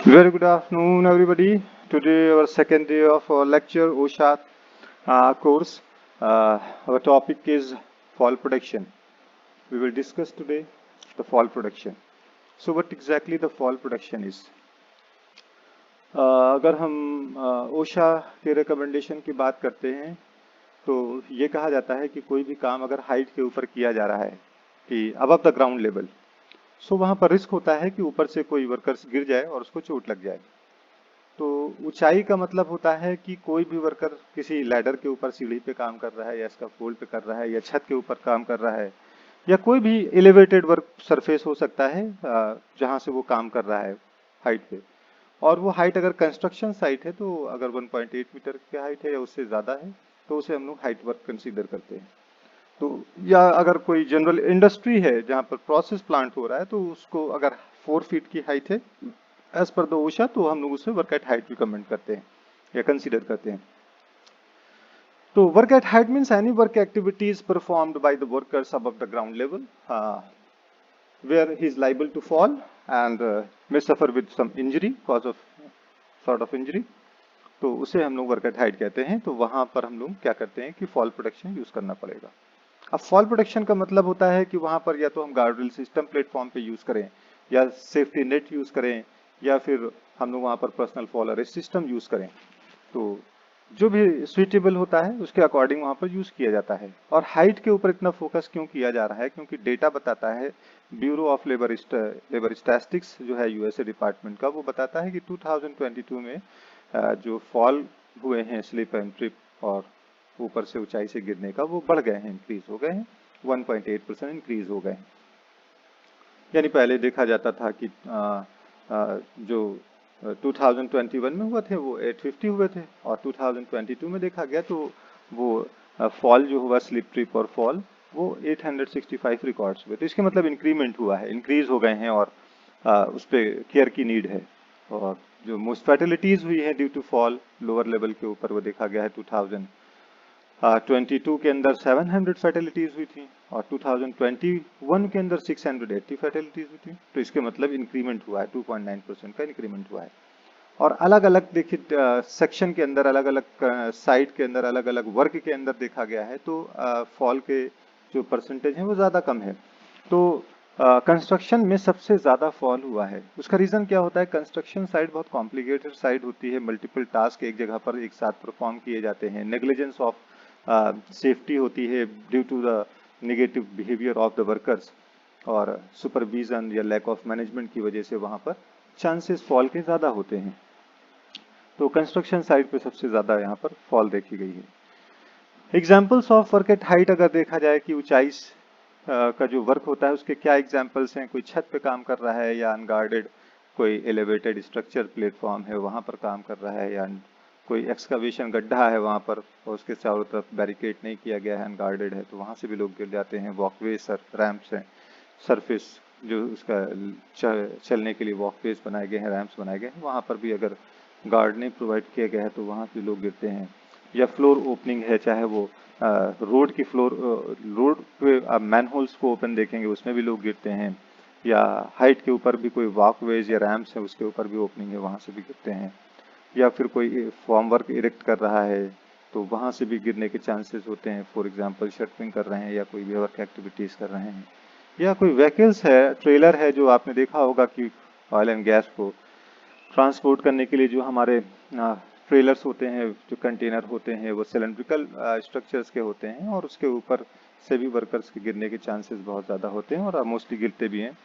Very good afternoon, everybody. Today, our second day of our lecture, OSHA course. Our topic is fall protection. We will discuss today the fall protection. So, what exactly the fall protection is? अगर हम OSHA के recommendation की बात करते हैं, तो ये कहा जाता है कि कोई भी काम अगर हाइट के ऊपर किया जा रहा है, कि अबव द ग्राउंड लेवल, सो वहाँ पर रिस्क होता है कि ऊपर से कोई वर्कर्स गिर जाए और उसको चोट लग जाए। तो ऊंचाई का मतलब होता है कि कोई भी वर्कर किसी लैडर के ऊपर सीढ़ी पे काम कर रहा है या स्कैफोल्ड पे कर रहा है या छत के ऊपर काम कर रहा है या कोई भी एलिवेटेड वर्क सरफेस हो सकता है जहां से वो काम कर रहा है हाइट पे। और वो हाइट अगर कंस्ट्रक्शन साइट है तो अगर 1.8 मीटर की हाइट है या उससे ज्यादा है तो उसे हम लोग हाइट वर्क कंसीडर करते हैं। तो या अगर कोई जनरल इंडस्ट्री है जहां पर प्रोसेस प्लांट हो रहा है तो उसको अगर 4 फीट की हाइट है एज पर द ओशा तो हम लोग उसे वर्क एट हाइट रिकमेंड करते हैं या कंसीडर करते हैं। तो work at height means any work activities performed by the workers above the ground level where he is liable to fall and may suffer with some injury cause of sort of injury, तो उसे हम लोग work at height कहते हैं। तो वहां पर हम लोग क्या करते हैं कि फॉल प्रोटेक्शन यूज करना पड़ेगा। अब फॉल प्रोटेक्शन का मतलब होता है कि वहां पर या तो हम गार्डरेल सिस्टम प्लेटफॉर्म पे यूज करें या सेफ्टी नेट यूज करें या फिर हम लोग वहां पर personal fall arrest system use करें। तो जो भी सुइटेबल होता है उसके अकॉर्डिंग वहां पर यूज किया जाता है। और हाइट के ऊपर इतना फोकस क्यों किया जा रहा है, क्योंकि डेटा बताता है, ब्यूरो ऑफ लेबर स्टैटिस्टिक्स जो है यूएसए डिपार्टमेंट का, वो बताता है कि 2022 में जो फॉल हुए हैं स्लिप एंड ट्रिप और ऊपर से ऊंचाई से गिरने का, वो बढ़ गए हैं, इंक्रीज हो गए हैं, 1.8% इंक्रीज हो गए हैं। यानी पहले देखा जाता था कि जो 2021 में हुआ थे वो 850 हुए थे और 2022 में देखा गया तो वो फॉल जो हुआ स्लिप ट्रिप और फॉल वो 865 रिकॉर्ड्स हुए। तो इसके मतलब इंक्रीमेंट हुआ है, इंक्रीज हो गए हैं और उस पर केयर की नीड है। और जो मोस्ट फैटिलिटीज हुई है due to fall lower level के ऊपर वो देखा गया है 2022 के अंदर 700 फैटिलिटीज हुई थी और 2021 के अंदर 680 फैटिलिटीज हुई थी। तो इसके मतलब इंक्रीमेंट हुआ है, 2.9% का इंक्रीमेंट हुआ है। और अलग अलग देखिए सेक्शन के अंदर, अलग अलग साइट के अंदर, अलग अलग वर्क के अंदर देखा गया है तो फॉल के जो परसेंटेज है वो ज्यादा कम है। तो कंस्ट्रक्शन में सबसे ज्यादा फॉल हुआ है। उसका रीजन क्या होता है, कंस्ट्रक्शन साइट बहुत कॉम्प्लिकेटेड साइट होती है, मल्टीपल टास्क एक जगह पर एक साथ परफॉर्म किए जाते हैं, नेग्लिजेंस ऑफ सेफ्टी होती है due to the negative behaviour of the workers और सुपरविजन या लैक ऑफ मैनेजमेंट की वजह से वहां पर चांसेस फॉल के ज्यादा होते हैं। तो कंस्ट्रक्शन साइट पे सबसे ज्यादा यहाँ पर फॉल देखी गई है। Examples of work at height अगर देखा जाए कि ऊंचाई का जो वर्क होता है उसके क्या एग्जाम्पल्स हैं, कोई छत पे काम कर रहा है या अनगार्डेड कोई एलिवेटेड स्ट्रक्चर प्लेटफॉर्म है वहां पर काम कर रहा है या कोई एक्सकवेशन गड्ढा है वहां पर और उसके चारों तरफ बैरिकेड नहीं किया गया है, अनगार्डेड है, तो वहां से भी लोग गिर जाते हैं। वॉकवे रैंप्स हैं, सरफेस जो उसका चलने के लिए वॉकवेज बनाए गए हैं, रैंप्स बनाए गए हैं, वहां पर भी अगर गार्ड नहीं प्रोवाइड किया गया है तो वहां से लोग गिरते हैं। या फ्लोर ओपनिंग है, चाहे वो रोड की फ्लोर, रोड पे आप मैनहोल्स को ओपन देखेंगे उसमें भी लोग गिरते हैं, या हाइट के ऊपर भी कोई वॉकवेज या रैम्प्स है उसके ऊपर भी ओपनिंग है वहां से भी गिरते हैं। या फिर कोई फॉर्म वर्क इरेक्ट कर रहा है तो वहां से भी गिरने के चांसेस होते हैं। फॉर एग्जांपल शटरिंग कर रहे हैं या कोई भी वर्क एक्टिविटीज कर रहे हैं, या कोई व्हीकल्स है, ट्रेलर है, जो आपने देखा होगा कि ऑयल एंड गैस को ट्रांसपोर्ट करने के लिए जो हमारे ट्रेलर्स होते हैं, जो कंटेनर होते हैं, वो सिलेंड्रिकल स्ट्रक्चर्स के होते हैं और उसके ऊपर से भी वर्कर्स के गिरने के चांसेस बहुत ज़्यादा होते हैं और मोस्टली गिरते भी हैं।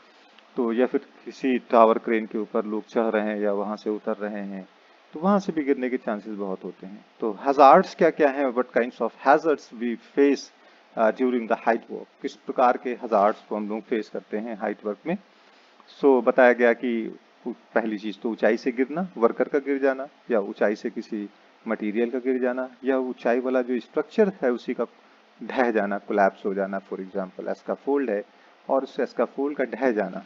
तो या फिर किसी टावर क्रेन के ऊपर लोग चढ़ रहे हैं या वहां से उतर रहे हैं तो वहां से भी गिरने के चांसेस बहुत होते हैं। तो हजार्ड्स क्या क्या हैं, what kinds of hazards we face during the height work, किस प्रकार के हजार्ड्स को हम लोग फेस करते हैं हाइट वर्क में। सो बताया गया कि पहली चीज तो ऊंचाई से गिरना, वर्कर का गिर जाना, या ऊंचाई से किसी मटेरियल का गिर जाना, या ऊंचाई वाला जो स्ट्रक्चर है उसी का ढह जाना, कोलैप्स हो जाना। फॉर एग्जांपल स्कैफोल्ड है और उस स्कैफोल्ड का ढह जाना।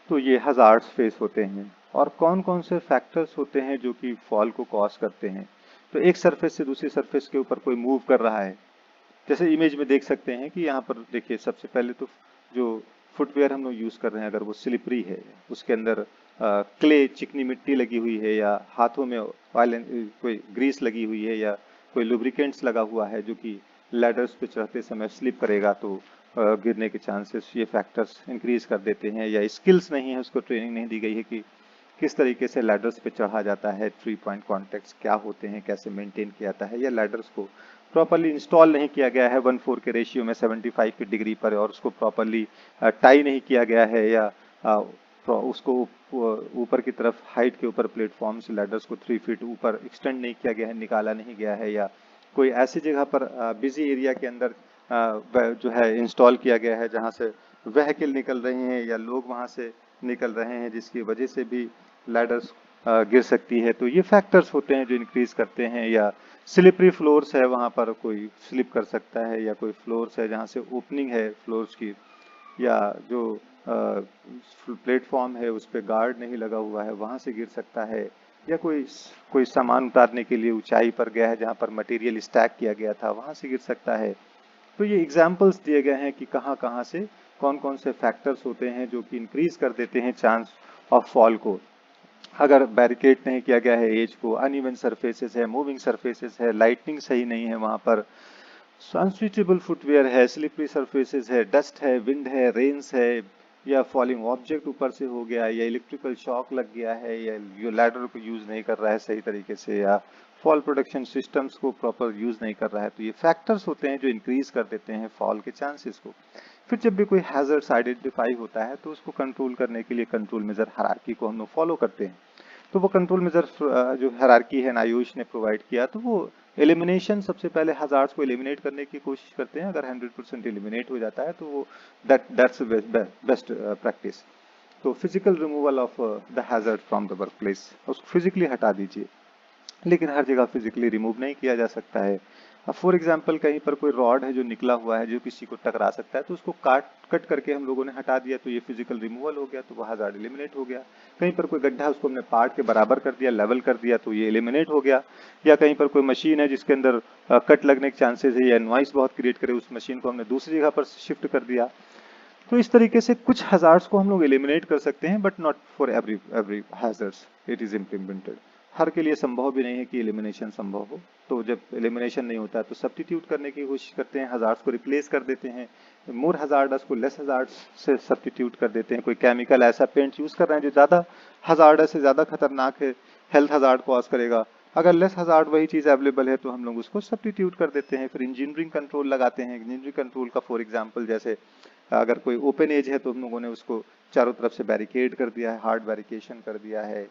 तो ये हजार्ड्स फेस होते हैं। और कौन कौन से फैक्टर्स होते हैं जो कि फॉल को कॉज करते हैं, तो एक सरफेस से दूसरी सरफेस के ऊपर कोई मूव कर रहा है, जैसे इमेज में देख सकते हैं कि यहाँ पर देखिए सबसे पहले तो जो फुटवेयर हम लोग यूज कर रहे हैं, अगर वो स्लिपरी है, उसके अंदर क्ले चिकनी मिट्टी लगी हुई है, या हाथों में ऑयल कोई ग्रीस लगी हुई है, या कोई लुब्रिकेंट्स लगा हुआ है जो कि लैडर्स पे चढ़ते समय स्लिप करेगा, तो गिरने के चांसेस, ये फैक्टर्स इंक्रीज कर देते हैं। या स्किल्स नहीं है, उसको ट्रेनिंग नहीं दी गई है कि किस तरीके से लैडर्स पे चढ़ा जाता है, 3 पॉइंट कॉन्टेक्ट्स क्या होते हैं, कैसे मेंटेन किया जाता है, या लैडर्स को प्रॉपरली इंस्टॉल नहीं किया गया है 1:4 के रेशियो में 75 की डिग्री पर, और उसको प्रॉपरली टाई नहीं किया गया है, या उसको ऊपर की तरफ हाइट के ऊपर प्लेटफॉर्म से लैडर्स को 3 फीट ऊपर एक्सटेंड नहीं किया गया है, निकाला नहीं गया है, या कोई ऐसी जगह पर बिजी एरिया के अंदर जो है इंस्टॉल किया गया है जहां से व्हीकल निकल रहे हैं या लोग वहां से निकल रहे हैं, जिसकी वजह से भी लैडर्स गिर सकती है। तो ये फैक्टर्स होते हैं जो इंक्रीज करते हैं। या स्लिपरी फ्लोर्स है, वहां पर कोई स्लिप कर सकता है, या कोई फ्लोर्स है जहां से ओपनिंग है फ्लोर्स की, या जो प्लेटफॉर्म है उस पर गार्ड नहीं लगा हुआ है, वहां से गिर सकता है, या कोई सामान उतारने के लिए ऊंचाई पर गया है जहां पर मटेरियल स्टैक किया गया था, वहां से गिर सकता है। तो ये एग्जाम्पल्स दिए गए हैं कि कहाँ कहाँ से कौन कौन से फैक्टर्स होते हैं जो कि इंक्रीज कर देते हैं चांस ऑफ फॉल को। अगर बैरिकेड नहीं किया गया है एज को, अनइवन सरफेसेस है, मूविंग सरफेसेस है, लाइटनिंग सही नहीं है वहां पर, अनस्विचेबल फुटवेयर है, स्लिपरी सरफेसेस है, डस्ट है, विंड है, रेन्स है, या फॉलिंग ऑब्जेक्ट ऊपर से हो गया, या इलेक्ट्रिकल शॉक लग गया है, या जो लैडर को यूज नहीं कर रहा है सही तरीके से, या फॉल प्रोटेक्शन सिस्टम्स को प्रॉपर यूज नहीं कर रहा है, तो ये फैक्टर्स होते हैं जो इंक्रीज कर देते हैं फॉल के चांसेस को। फिर जब भी कोई हैजर्ड्स आइडेंटिफाई होता है तो उसको कंट्रोल करने के लिए कंट्रोल मेजर हायरार्की को हम लोग फॉलो करते हैं। तो वो कंट्रोल मेजर जो हायरार्की है आयुष ने प्रोवाइड किया, तो वो एलिमिनेशन, सबसे पहले हजार्ड्स को एलिमिनेट करने की कोशिश करते हैं। अगर 100% एलिमिनेट हो जाता है तो वो दैट्स बेस्ट प्रैक्टिस। तो physical removal of the hazard from the work place, उसको फिजिकली हटा दीजिए, लेकिन हर जगह फिजिकली रिमूव नहीं किया जा सकता है। अब फॉर एग्जांपल कहीं पर कोई रॉड है जो निकला हुआ है जो किसी को टकरा सकता है, तो उसको कट करके हम लोगों ने हटा दिया, तो ये फिजिकल रिमूवल हो गया, तो वह हजार्ड एलिमिनेट हो गया। कहीं पर कोई गड्ढा है उसको हमने पार्ट के बराबर कर दिया, लेवल कर दिया, तो ये एलिमिनेट हो गया। या कहीं पर कोई मशीन है जिसके अंदर कट लगने के चांसेस है या नॉइस बहुत क्रिएट करे, उस मशीन को हमने दूसरी जगह पर शिफ्ट कर दिया। तो इस तरीके से कुछ हजार्ड्स को हम लोग एलिमिनेट कर सकते हैं, but not for every hazards it is implemented. हर के लिए संभव भी नहीं है कि एलिमिनेशन संभव हो। तो जब एलिमिनेशन नहीं होता है तो सब्स्टिट्यूट करने की कोशिश करते हैं, हजार्ड्स को रिप्लेस कर देते हैं, मोर हजार्डस को लेस हजार्ड्स से सब्स्टिट्यूट कर देते हैं। कोई केमिकल ऐसा पेंट यूज कर रहे हैं जो ज्यादा हजार्डस से ज्यादा खतरनाक है, हेल्थ हजार्ड कॉज करेगा, अगर लेस हजार्ड वही चीज अवेलेबल है तो हम लोग उसको सब्स्टिट्यूट कर देते हैं। फिर इंजीनियरिंग कंट्रोल लगाते हैं। इंजीनियरिंग कंट्रोल का फॉर एग्जांपल जैसे अगर कोई ओपन एज है तो हम लोगों ने उसको चारों तरफ से बैरिकेड कर दिया है, हार्ड बैरिकेशन कर दिया है,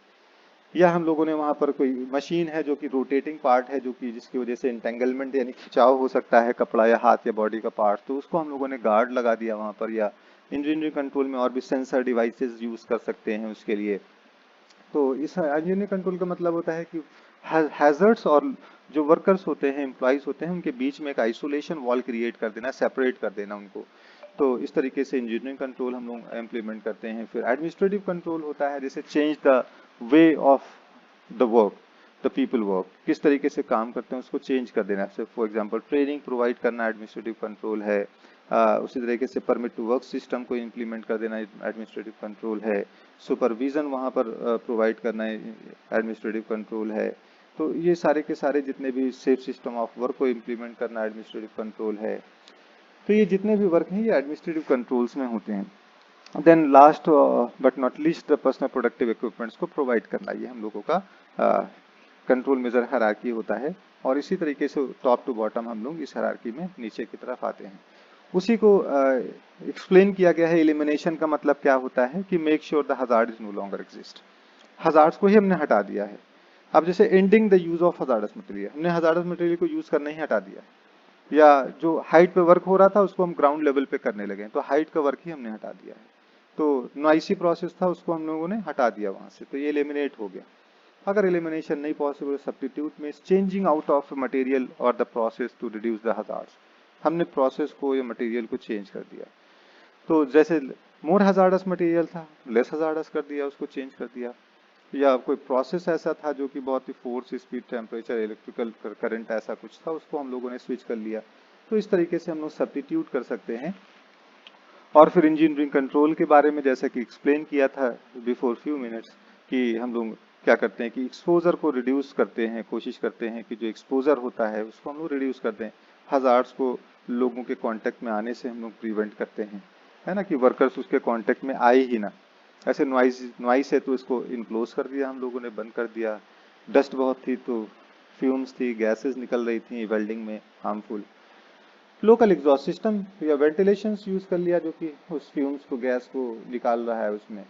या हम लोगों ने वहां पर कोई मशीन है जो कि रोटेटिंग पार्ट है, जो कि जिसकी वजह से इंटेंगलमेंट यानी खिंचाव हो सकता है कपड़ा या हाथ या बॉडी का पार्ट, तो उसको हम लोगों ने गार्ड लगा दिया वहां पर। या इंजीनियरिंग कंट्रोल में और भी सेंसर डिवाइसेस यूज कर सकते हैं उसके लिए। तो इस इंजीनियरिंग कंट्रोल का मतलब होता है कि हैजर्ड्स और जो वर्कर्स होते हैं, एम्प्लॉइज होते हैं, उनके बीच में एक आइसोलेशन वॉल क्रिएट कर देना, सेपरेट कर देना उनको। तो इस तरीके से इंजीनियरिंग कंट्रोल हम लोग इम्प्लीमेंट करते हैं। फिर एडमिनिस्ट्रेटिव कंट्रोल होता है, जैसे change the way of the work, the people work, किस तरीके से काम करते हैं उसको चेंज कर देना। जैसे फॉर एग्जांपल ट्रेनिंग प्रोवाइड करना एडमिनिस्ट्रेटिव कंट्रोल है। उसी तरीके से परमिट टू वर्क सिस्टम को इम्प्लीमेंट कर देना एडमिनिस्ट्रेटिव कंट्रोल है। सुपरविजन वहाँ पर प्रोवाइड करना एडमिनिस्ट्रेटिव कंट्रोल है। तो ये सारे के सारे जितने भी सेफ सिस्टम ऑफ वर्क को इम्प्लीमेंट करना एडमिनिस्ट्रेटिव कंट्रोल है। तो ये जितने भी वर्क हैं ये एडमिनिस्ट्रेटिव कंट्रोल्स में होते हैं। Then last but not least the personal productive equipments को प्रोवाइड करना, ये हम लोगों का कंट्रोल मेजर हायरार्की होता है। और इसी तरीके से टॉप टू बॉटम हम लोग इस हायरार्की में नीचे की तरफ आते हैं। उसी को एक्सप्लेन किया गया है। एलिमिनेशन का मतलब क्या होता है कि make sure the hazard is no longer exist, hazards को ही हमने हटा दिया है। अब जैसे ending the use of hazardous material, हमने हजार्डस मटेरियल को यूज करना ही हटा दिया, या जो हाइट पे वर्क हो रहा था उसको हम ग्राउंड लेवल पे करने लगे, तो हाइट का वर्क ही हमने हटा दिया है। तो नॉइसी प्रोसेस था उसको हम लोगों ने हटा दिया वहां से, तो ये एलिमिनेट हो गया। अगर एलिमिनेशन नहीं पॉसिबल, सब्स्टिट्यूट में चेंजिंग आउट ऑफ मटेरियल और the process to reduce the hazards, हमने प्रोसेस को या मटेरियल को चेंज कर दिया। तो जैसे मोर हजार्डस मटेरियल था, लेस हजार्डस कर दिया, उसको चेंज कर दिया। या कोई प्रोसेस ऐसा था जो कि बहुत ही force, speed, temperature, electrical current ऐसा कुछ था, उसको हम लोगों ने स्विच कर लिया। तो इस तरीके से हम लोग सब्स्टिट्यूट कर सकते हैं और फिर इंजीनियरिंग कंट्रोल के बारे में जैसा कि एक्सप्लेन किया था बिफोर फ्यू मिनट्स कि हम लोग क्या करते हैं कि एक्सपोजर को रिड्यूस करते हैं, कोशिश करते हैं कि जो एक्सपोजर होता है उसको हम लोग रिड्यूस करते हैं, हजार्ड्स को लोगों के कांटेक्ट में आने से हम लोग प्रिवेंट करते हैं, है ना, कि वर्कर्स उसके कांटेक्ट में आए ही ना। ऐसे नॉइस है तो इसको इनक्लोज कर दिया हम लोगों ने, बंद कर दिया। डस्ट बहुत थी तो फ्यूम्स थी, गैसेस निकल रही थी वेल्डिंग में हार्मफुल। लोकल एग्जॉस्ट सिस्टम या वेंटिलेशन यूज कर लिया जो कि उस फ्यूम्स को, गैस को निकाल रहा है उसमें।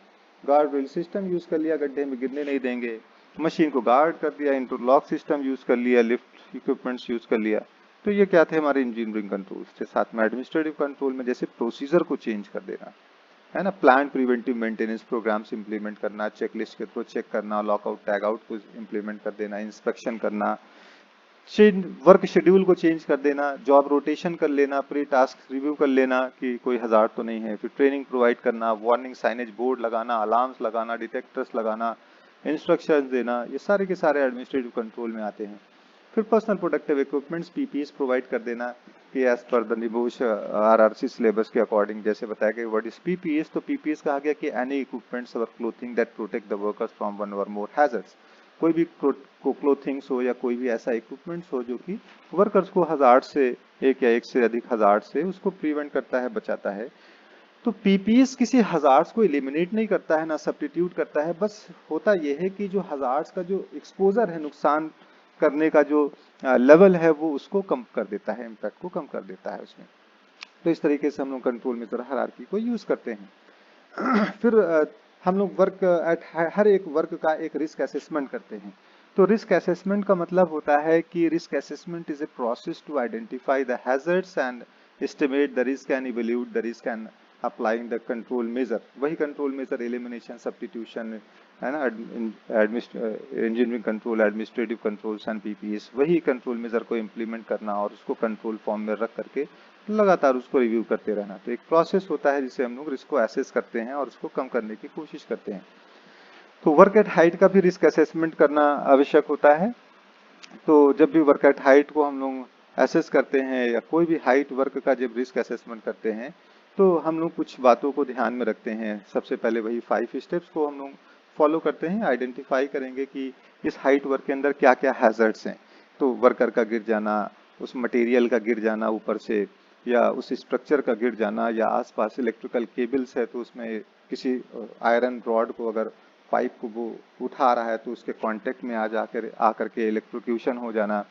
गार्ड रेल सिस्टम यूज कर लिया, गड्ढे में गिरने नहीं देंगे। मशीन को गार्ड कर दिया, इंटरलॉक सिस्टम यूज कर लिया, लिफ्ट इक्विपमेंट्स यूज कर लिया। तो ये क्या थे हमारे इंजीनियरिंग कंट्रोल्स थे। साथ में एडमिनिस्ट्रेटिव कंट्रोल में जैसे प्रोसीजर को चेंज कर देना, है ना, plan preventive maintenance programs implement करना, चेकलिस्ट के थ्रू चेक करना, लॉकआउट टैग आउट को इंप्लीमेंट कर देना, इंस्पेक्शन करना, वर्क शेड्यूल को चेंज कर देना, जॉब रोटेशन कर लेना, प्री टास्क रिव्यू कर लेना कि कोई हज़ार्ड तो नहीं है, फिर ट्रेनिंग प्रोवाइड करना, वार्निंग साइनेज बोर्ड लगाना, अलार्म्स लगाना, डिटेक्टर्स लगाना, इंस्ट्रक्शंस देना, ये सारे के सारे एडमिनिस्ट्रेटिव कंट्रोल में आते हैं। फिर personal protective equipments PPEs provide कर देना कि as per the NEBOSH RRC syllabus के अकॉर्डिंग जैसे बताया गया। What is PPEs? तो पीपीईस कहा गया कि एनी इक्विपमेंट्स और clothing that protect the workers from one or more hazards. कोई भी क्लोथिंग्स हो या कोई भी ऐसा इक्विपमेंट्स हो जो कि वर्कर्स को हजार्ड से, एक या एक से अधिक हजार्ड से उसको प्रिवेंट करता है, बचाता है। तो पीपीएस किसी हजार्ड्स को एलिमिनेट नहीं करता है, ना सब्स्टिट्यूट करता है, बस होता यह है कि जो हजार्ड्स का जो एक्सपोजर है, नुकसान करने का जो लेवल है, वो उसको कम कर देता है, इम्पैक्ट को कम कर देता है उसमें। तो इस तरीके से हम लोग कंट्रोल मेजर हायरार्की को यूज करते हैं। फिर हम लोग वर्क एट हर एक वर्क का एक रिस्क असेसमेंट करते हैं। तो रिस्क असेसमेंट का मतलब होता है कि risk assessment is a process to identify the hazards and estimate the risk and evaluate the risk and applying the control measure. वही कंट्रोल मेजर एलिमिनेशन, सब्स्टिट्यूशन, है ना, engineering control, administrative controls and PPEs, वही control measure को implement करना और उसको control form में रख करके लगातार उसको रिव्यू करते रहना। तो एक प्रोसेस होता है जिसे हम लोग रिस्क को एसेस करते हैं और उसको कम करने की कोशिश करते हैं। तो वर्क एट हाइट का भी रिस्क असेसमेंट करना आवश्यक होता है। तो जब भी वर्क एट हाइट को हम लोग एसेस करते हैं या कोई भी हाइट वर्क का जब रिस्क असेसमेंट करते हैं तो हम लोग कुछ बातों को ध्यान में रखते हैं। सबसे पहले वही 5 स्टेप्स को हम लोग फॉलो करते हैं। आइडेंटिफाई करेंगे कि इस हाइट वर्क के अंदर क्या क्या हैजर्ड्स हैं। तो वर्कर का गिर जाना, उस मटेरियल का गिर जाना ऊपर से, या उस स्ट्रक्चर का गिर जाना, या आसपास इलेक्ट्रिकल केबल्स है तो उसमें किसी आयरन रॉड को अगर पाइप को वो उठा रहा है तो उसके कांटेक्ट में आकर के इलेक्ट्रोक्यूशन हो जाना,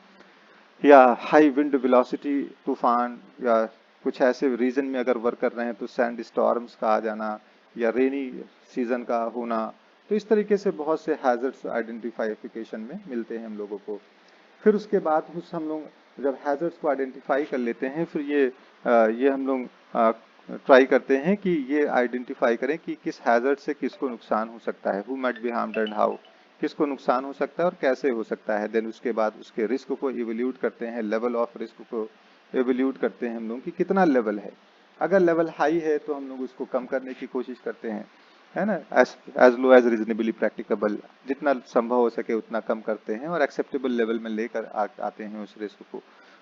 या हाई विंड वेलोसिटी तूफान, या कुछ ऐसे रीजन में अगर वर्क कर रहे हैं तो सैंड स्टॉर्म्स का आ जाना, या रेनी सीजन का होना। तो इस तरीके से बहुत से हैजर्ड्स आइडेंटिफाइफिकेशन में मिलते हैं हम लोगों को। फिर उसके बाद हम लोग जब हैजर्ड्स को आइडेंटिफाई कर लेते हैं, फिर ये हम लोग ट्राई करते हैं कि ये आइडेंटिफाई करें कि किस हैजर्ड से किसको नुकसान हो सकता है, who might be harmed and how, किसको नुकसान हो सकता है और कैसे हो सकता है। देन उसके बाद उसके रिस्क को इवैल्यूएट करते हैं, लेवल ऑफ रिस्क को इवैल्यूएट करते हैं हम लोग कि कितना लेवल है। अगर लेवल हाई है तो हम लोग उसको कम करने की कोशिश करते हैं, है ना, as low as reasonably practicable, जितना संभव हो सके उतना कम करते हैं और एक्सेप्टेबल लेवल में लेकर आते हैं उस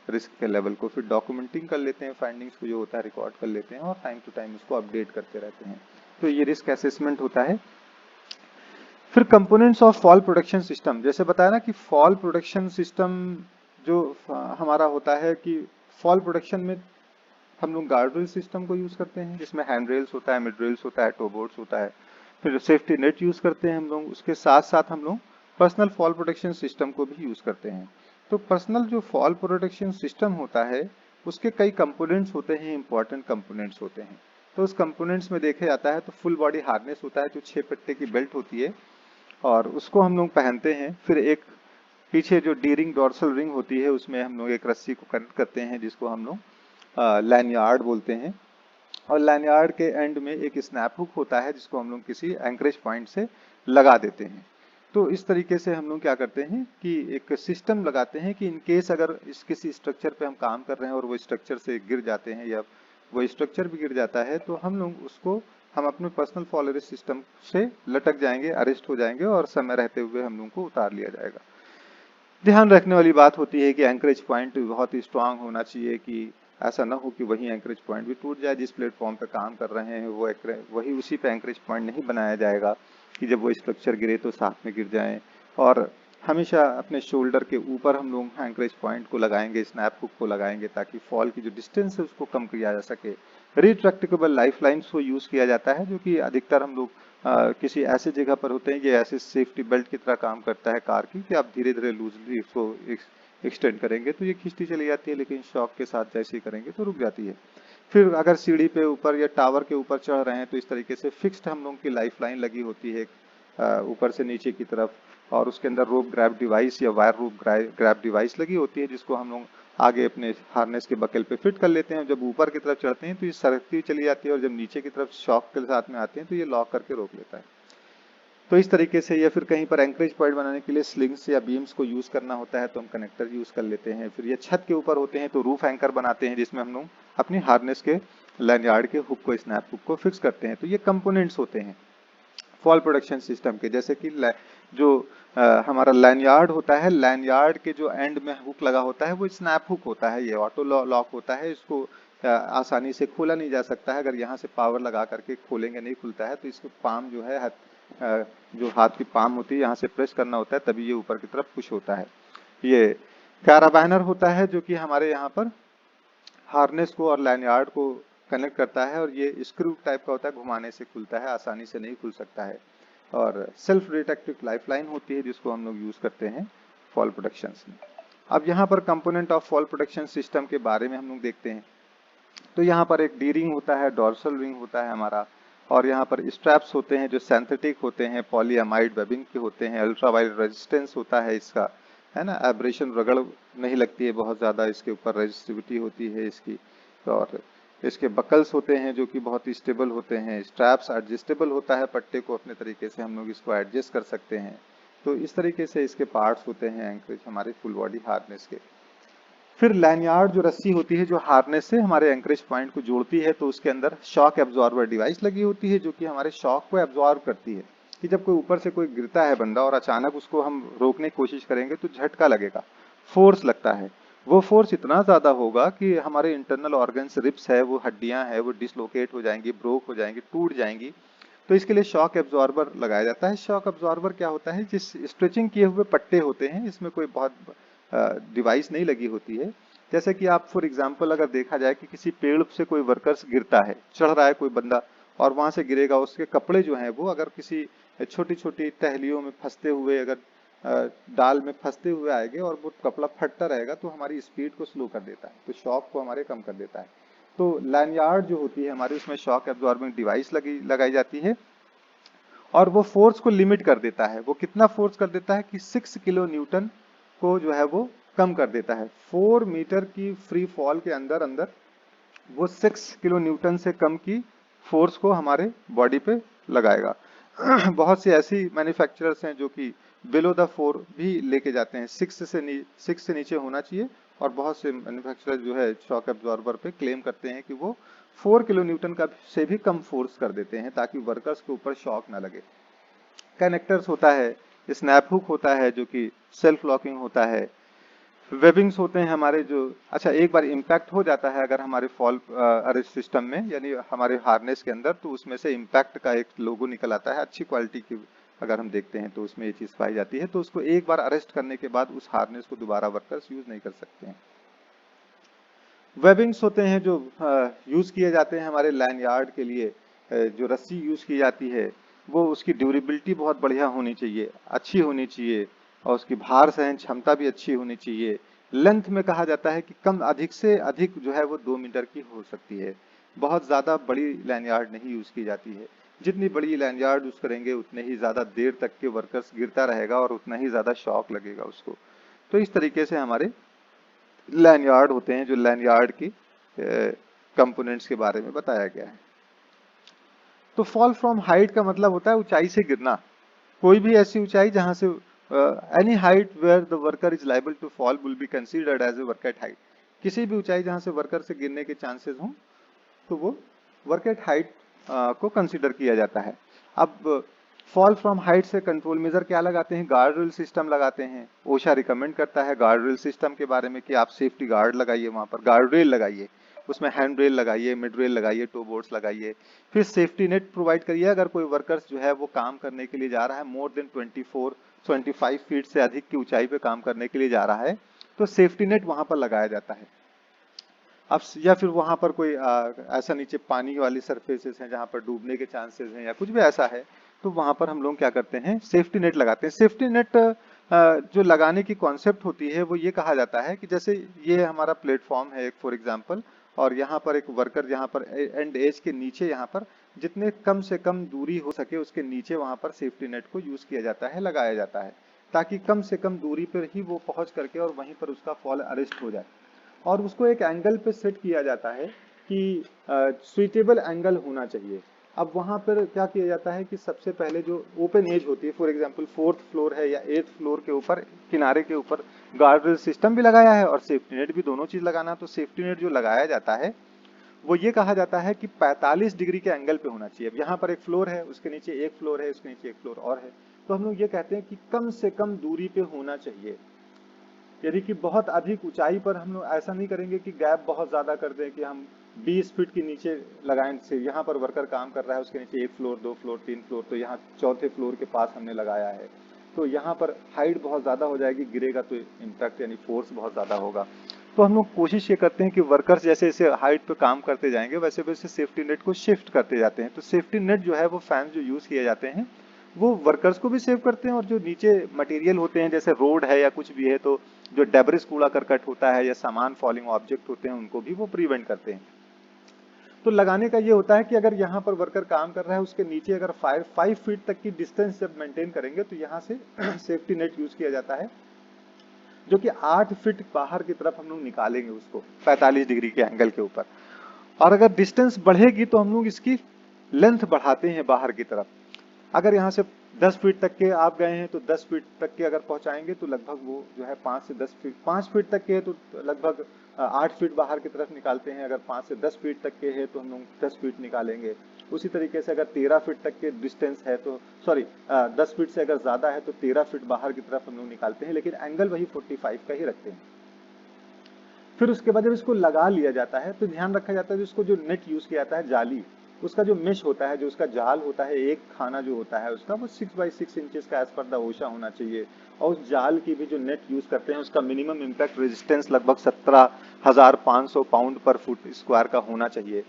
रिस्क के लेवल को। फिर डॉक्यूमेंटिंग कर लेते हैं, फाइंडिंग्स को जो होता है रिकॉर्ड कर लेते हैं और टाइम टू टाइम उसको अपडेट करते रहते हैं। तो ये रिस्क असेसमेंट होता है। फिर components of fall protection system, जैसे बताया ना कि फॉल प्रोटेक्शन सिस्टम जो हमारा होता है कि फॉल प्रोटेक्शन में हम लोग गार्ड रेल सिस्टम को यूज करते हैं जिसमें हैंड रेल्स होता है, मिड रेल्स होता है, टो बोर्ड्स होता है। फिर सेफ्टी नेट यूज करते हैं हम लोग। उसके साथ साथ हम लोग पर्सनल फॉल प्रोटेक्शन सिस्टम को भी यूज करते हैं। तो पर्सनल जो फॉल प्रोटेक्शन सिस्टम होता है उसके कई कंपोनेंट्स होते हैं, इंपॉर्टेंट कंपोनेंट्स होते हैं। तो उस कंपोनेंट्स में देखे जाता है तो फुल बॉडी हार्नेस होता है जो 6 पट्टे की बेल्ट होती है और उसको हम लोग पहनते हैं। फिर एक पीछे जो डी रिंग डॉर्सल रिंग होती है उसमें हम लोग एक रस्सी को कनेक्ट करते हैं जिसको हम लोग लैनयार्ड बोलते हैं। और लैनयार्ड के एंड में एक स्नैप हुक होता है जिसको हम लोग किसी एंकरेज पॉइंट से लगा देते हैं। तो इस तरीके से हम लोग क्या करते हैं कि एक सिस्टम लगाते हैं कि इन केस अगर किसी स्ट्रक्चर पे हम काम कर रहे हैं और वो स्ट्रक्चर से गिर जाते हैं या वो स्ट्रक्चर भी गिर जाता है तो हम अपने पर्सनल फॉल अरेस्ट सिस्टम से लटक जाएंगे, अरेस्ट हो जाएंगे और समय रहते हुए हम लोग को उतार लिया जाएगा। ध्यान रखने वाली बात होती है कि एंकरेज पॉइंट बहुत ही स्ट्रांग होना चाहिए कि ऐसा ना हो कि वही एंकरेज पॉइंट भी टूट जाए। जिस प्लेटफॉर्म पे काम कर रहे हैं वो वही उसी पे एंकरेज पॉइंट नहीं बनाया जाएगा कि जब वो स्ट्रक्चर गिरे तो साथ में गिर जाए। और हमेशा अपने शोल्डर के ऊपर हम लोग एंकरेज पॉइंट को लगाएंगे, स्नैप हुक को लगाएंगे, ताकि फॉल की जो डिस्टेंस है उसको कम किया जा सके। रिट्रैक्टेबल लाइफ लाइन्स को यूज किया जाता है, जो कि अधिकतर हम लोग किसी ऐसे जगह पर होते हैं, ये ऐसे सेफ्टी बेल्ट की तरह काम करता है कार की, कि आप धीरे धीरे लूजली इसको एक्सटेंड करेंगे तो ये खींचती चली जाती है, लेकिन शॉक के साथ जैसे ही करेंगे तो रुक जाती है। फिर अगर सीढ़ी पे ऊपर या टावर के ऊपर चढ़ रहे हैं तो इस तरीके से फिक्स्ड हम लोगों की लाइफ लाइन लगी होती है ऊपर से नीचे की तरफ, और उसके अंदर रोप ग्रैब डिवाइस या वायर रोप ग्रैब डिवाइस लगी होती है, जिसको हम लोग आगे अपने हार्नेस के बकल पे फिट कर लेते हैं। जब ऊपर की तरफ चढ़ते हैं तो ये सरकती चली जाती है, और जब नीचे की तरफ शॉक के साथ में आते हैं तो ये लॉक करके रोक लेता है। तो इस तरीके से, या फिर कहीं पर एंकरेज पॉइंट बनाने के लिए स्लिंग्स या बीम्स को यूज करना होता है तो हम कनेक्टर यूज कर लेते हैं। फिर ये छत के ऊपर होते हैं तो रूफ एंकर बनाते हैं, जिसमें हम लोग अपनी हार्नेस के लैंडयार्ड के हुक को, स्नैप हुक को फिक्स करते हैं। तो ये कंपोनेंट्स होते हैं फॉल प्रोटेक्शन सिस्टम के। जैसे कि जो हमारा लैंडयार्ड होता है, लैंडयार्ड के जो एंड में हुक लगा होता है वो स्नैप हुक होता है, ये ऑटो लॉक होता है, इसको आसानी से खोला नहीं जा सकता है। अगर यहाँ से पावर लगा करके खोलेंगे नहीं खुलता है, तो इसको पाम जो है जो हाथ की पाम होती है यहाँ से प्रेस करना होता है, तभी ये ऊपर की तरफ पुश होता है। ये कैराबाइनर होता है जो कि हमारे यहाँ पर हार्नेस को और लैंडयार्ड को कनेक्ट करता है, और ये स्क्रू टाइप का होता है, घुमाने से खुलता है, आसानी से नहीं खुल सकता है। और सेल्फ डिटेक्टिव लाइफलाइन होती है जिसको हम लोग यूज करते हैं फॉल प्रोटेक्शन में। अब यहाँ पर component of fall protection system के बारे में हम लोग देखते हैं। तो यहाँ पर एक डी रिंग होता है, डॉर्सल रिंग होता है हमारा, और यहाँ पर स्ट्रैप्स होते हैं जो सिंथेटिक होते हैं, पॉलीअमाइड वेबिंग के होते हैं, अल्ट्रावायलेट रेजिस्टेंस होता है इसका, है ना, एब्रेशन रगड़ नहीं लगती है बहुत ज्यादा, इसके ऊपर रेजिस्टिविटी होती है इसकी। और इसके बकल्स होते हैं जो कि बहुत ही स्टेबल होते हैं। स्ट्रैप्स एडजस्टेबल होता है, पट्टे को अपने तरीके से हम लोग इसको एडजस्ट कर सकते हैं। तो इस तरीके से इसके पार्ट्स होते हैं एंकरेज हमारे फुल बॉडी हार्नेस के। फिर लैनयार्ड जो रस्सी होती है जो हार्नेस से हमारे एंकरेज पॉइंट को जोड़ती है, तो उसके अंदर शॉक एब्जॉर्बर डिवाइस लगी होती है जो कि हमारे शॉक को एब्जॉर्ब करती है, कि जब कोई ऊपर से कोई गिरता है बंदा और अचानक उसको हम रोकने की कोशिश करेंगे तो झटका लगेगा, फोर्स लगता है। वो फोर्स इतना ज्यादा होगा कि हमारे इंटरनल ऑर्गन्स, रिब्स है, वो हड्डियां है, वो डिसलोकेट हो जाएंगी, ब्रोक हो जाएंगी, टूट जाएंगी। तो इसके लिए शॉक एब्जॉर्बर लगाया जाता है। शॉक एब्जॉर्बर क्या होता है, जिस स्ट्रेचिंग किए हुए पट्टे होते हैं, इसमें कोई बहुत डिवाइस नहीं लगी होती है। जैसे कि आप फॉर एग्जांपल अगर देखा जाए कि किसी पेड़ से कोई वर्कर्स गिरता है, चढ़ रहा है कोई बंदा और वहां से गिरेगा, उसके कपड़े जो हैं वो अगर किसी छोटी छोटी टहलियों में फंसते हुए, अगर डाल में फंसते हुए आएंगे और वो कपड़ा फटता रहेगा तो हमारी स्पीड को स्लो कर देता है, तो शॉक को हमारे कम कर देता है। तो लैनयार्ड जो होती है हमारी, उसमें शॉक एब्जॉर्बिंग डिवाइस लगाई जाती है, और वो फोर्स को लिमिट कर देता है। वो कितना फोर्स कर देता है कि 6 किलो न्यूटन को जो है वो कम कर देता है। 4 मीटर की फ्री फॉल के अंदर अंदर वो 6 किलो न्यूटन से कम की फोर्स को हमारे बॉडी पे लगाएगा। बहुत सी ऐसी मैन्युफैक्चरर्स हैं जो कि बिलो द 4 भी लेके जाते हैं, 6 से नीचे होना चाहिए, और बहुत से मैन्युफैक्चरर जो है शॉक एब्जॉर्बर पे क्लेम करते हैं कि वो 4 किलो न्यूटन का से भी कम फोर्स कर देते हैं, ताकि वर्कर्स के ऊपर शॉक ना लगे। कनेक्टर्स होता है, स्नैप हुक होता है जो कि सेल्फ लॉकिंग होता है, वेबिंग्स होते हैं हमारे जो, अच्छा एक बार इम्पैक्ट हो जाता है अगर हमारे फॉल अरेस्ट सिस्टम में, यानी हमारे हार्नेस के अंदर, तो उसमें से इम्पैक्ट का एक लोगो निकल आता है अच्छी क्वालिटी की। अगर हम देखते हैं तो उसमें ये चीज पाई जाती है, तो उसको एक बार अरेस्ट करने के बाद उस हार्नेस को दोबारा वर्कर्स यूज नहीं कर सकते हैं। वेबिंग्स होते हैं जो यूज किए जाते हैं हमारे लैनयार्ड के लिए। जो रस्सी यूज की जाती है वो उसकी ड्यूरेबिलिटी बहुत बढ़िया होनी चाहिए, अच्छी होनी चाहिए, और उसकी भार सहन क्षमता भी अच्छी होनी चाहिए। लेंथ में कहा जाता है कि कम अधिक से अधिक जो है वो 2 मीटर की हो सकती है। बहुत ज्यादा बड़ी लैनयार्ड नहीं यूज की जाती है। जितनी बड़ी लैनयार्ड यूज करेंगे उतने ही ज्यादा देर तक के वर्कर्स गिरता रहेगा और उतना ही ज्यादा शॉक लगेगा उसको। तो इस तरीके से हमारे लैनयार्ड होते हैं, जो लैनयार्ड की कंपोनेंट्स के बारे में बताया गया है। तो फॉल फ्रॉम हाइट का मतलब होता है ऊंचाई से गिरना। कोई भी ऐसी ऊंचाई जहां से any height where the worker is liable to fall will be considered as a work at height. किसी भी ऊंचाई जहां से वर्कर से गिरने के चांसेस हों तो वो वर्क एट हाइट को कंसीडर किया जाता है। अब फॉल फ्रॉम हाइट से कंट्रोल मेजर क्या लगाते हैं, गार्ड रेल सिस्टम लगाते हैं। ओशा रिकमेंड करता है गार्ड रेल सिस्टम के बारे में कि आप सेफ्टी गार्ड लगाइए, वहां पर गार्ड रेल लगाइए। उसमें हैंड रेल लगाइए, मिड रेल लगाइए, टो बोर्ड्स लगाइए। फिर सेफ्टी नेट प्रोवाइड करिए, अगर कोई वर्कर्स जो है वो काम करने के लिए जा रहा है मोर देन 25 फीट से अधिक की ऊंचाई पे काम करने के लिए जा रहा है, तो सेफ्टी नेट वहां पर लगाया जाता है। अब या फिर वहां पर कोई ऐसा नीचे पानी वाली सरफेसेस हैं जहां पर डूबने के चांसेस हैं या कुछ भी ऐसा है, तो वहां पर हम लोग क्या करते हैं, सेफ्टी नेट लगाते हैं। सेफ्टी नेट जो लगाने की कॉन्सेप्ट होती है वो ये कहा जाता है कि जैसे ये हमारा प्लेटफॉर्म है एक फॉर एग्जांपल, और यहाँ पर एक वर्कर यहाँ पर एंड एज के नीचे यहाँ पर जितने कम से कम दूरी हो सके उसके नीचे वहां पर सेफ्टी नेट को यूज किया जाता है, लगाया जाता है, ताकि कम से कम दूरी पर ही वो पहुंच करके और वहीं पर उसका फॉल अरेस्ट हो जाए। और उसको एक एंगल पे सेट किया जाता है कि सुइटेबल एंगल होना चाहिए। अब वहां पर क्या किया जाता है कि सबसे पहले जो ओपन एज होती है, फॉर एग्जांपल 4th फ्लोर है या 8th फ्लोर के ऊपर किनारे के ऊपर गार्ड रेल सिस्टम भी लगाया है और सेफ्टी नेट भी, दोनों चीज लगाना। तो सेफ्टी नेट जो लगाया जाता है वो ये कहा जाता है कि 45 डिग्री के एंगल पे होना चाहिए। अब यहाँ पर एक फ्लोर है, उसके नीचे एक फ्लोर है, उसके नीचे एक फ्लोर और है, तो हम लोग ये कहते हैं कि कम से कम दूरी पे होना चाहिए। यदि कि बहुत अधिक ऊंचाई पर हम लोग ऐसा नहीं करेंगे कि गैप बहुत ज्यादा कर दें कि हम 20 फीट के नीचे लगाएं, से यहाँ पर वर्कर काम कर रहा है उसके नीचे 1 फ्लोर 2 फ्लोर 3 फ्लोर, तो यहाँ 4थे फ्लोर के पास हमने लगाया है, तो यहाँ पर हाइट बहुत ज्यादा हो जाएगी, गिरेगा तो इम्पैक्ट यानी फोर्स बहुत ज्यादा होगा। तो हम लोग कोशिश ये करते हैं कि वर्कर्स जैसे जैसे हाइट पे काम करते जाएंगे वैसे वैसे सेफ्टी नेट को शिफ्ट करते जाते हैं। तो सेफ्टी नेट जो है वो फैन जो यूज किए जाते हैं वो वर्कर्स को भी सेव करते हैं, और जो नीचे मटेरियल होते हैं जैसे रोड है या कुछ भी है, तो जो डेब्रिस कूड़ा करकट होता है या सामान फॉलिंग ऑब्जेक्ट होते हैं उनको भी वो प्रिवेंट करते हैं। तो लगाने का ये होता है कि अगर यहाँ पर वर्कर काम कर रहा है उसके नीचे अगर 5 फीट तक की डिस्टेंस जब मेंटेन करेंगे तो यहाँ से सेफ्टी नेट यूज किया जाता है, जो कि 8 फीट बाहर की तरफ हम लोग निकालेंगे उसको 45 डिग्री के एंगल के ऊपर। और अगर डिस्टेंस बढ़ेगी तो हम लोग इसकी लेंथ बढ़ाते हैं बाहर की तरफ। अगर यहाँ से 10 फीट तक के आप गए हैं तो 10 फीट तक के अगर पहुंचाएंगे तो लगभग वो जो है 5 से 10 फीट, 5 फीट तक के है तो लगभग 8 फीट बाहर की तरफ निकालते हैं। अगर 5 से 10 फीट तक के है तो हम लोग 10 फीट निकालेंगे। उसी तरीके से अगर 13 फीट तक के डिस्टेंस है तो 10 फीट से अगर ज्यादा है तो 13 फीट बाहर की तरफ हम लोग निकालते हैं, लेकिन एंगल वही 45 का ही रखते हैं। फिर उसके बाद जब इसको लगा लिया जाता है तो ध्यान रखा जाता है कि उसको जो नेट यूज किया जाता है जाली, उसका जो मेश होता है, जो उसका जाल होता है, एक खाना जो होता है उसका वो 6 बाई 6 इंचेस का एज पर द ओशा होना चाहिए। और उस जाल की भी जो नेट यूज करते हैं उसका मिनिमम इम्पैक्ट रेजिस्टेंस लगभग 17,500 पाउंड पर फुट स्क्वायर का होना चाहिए,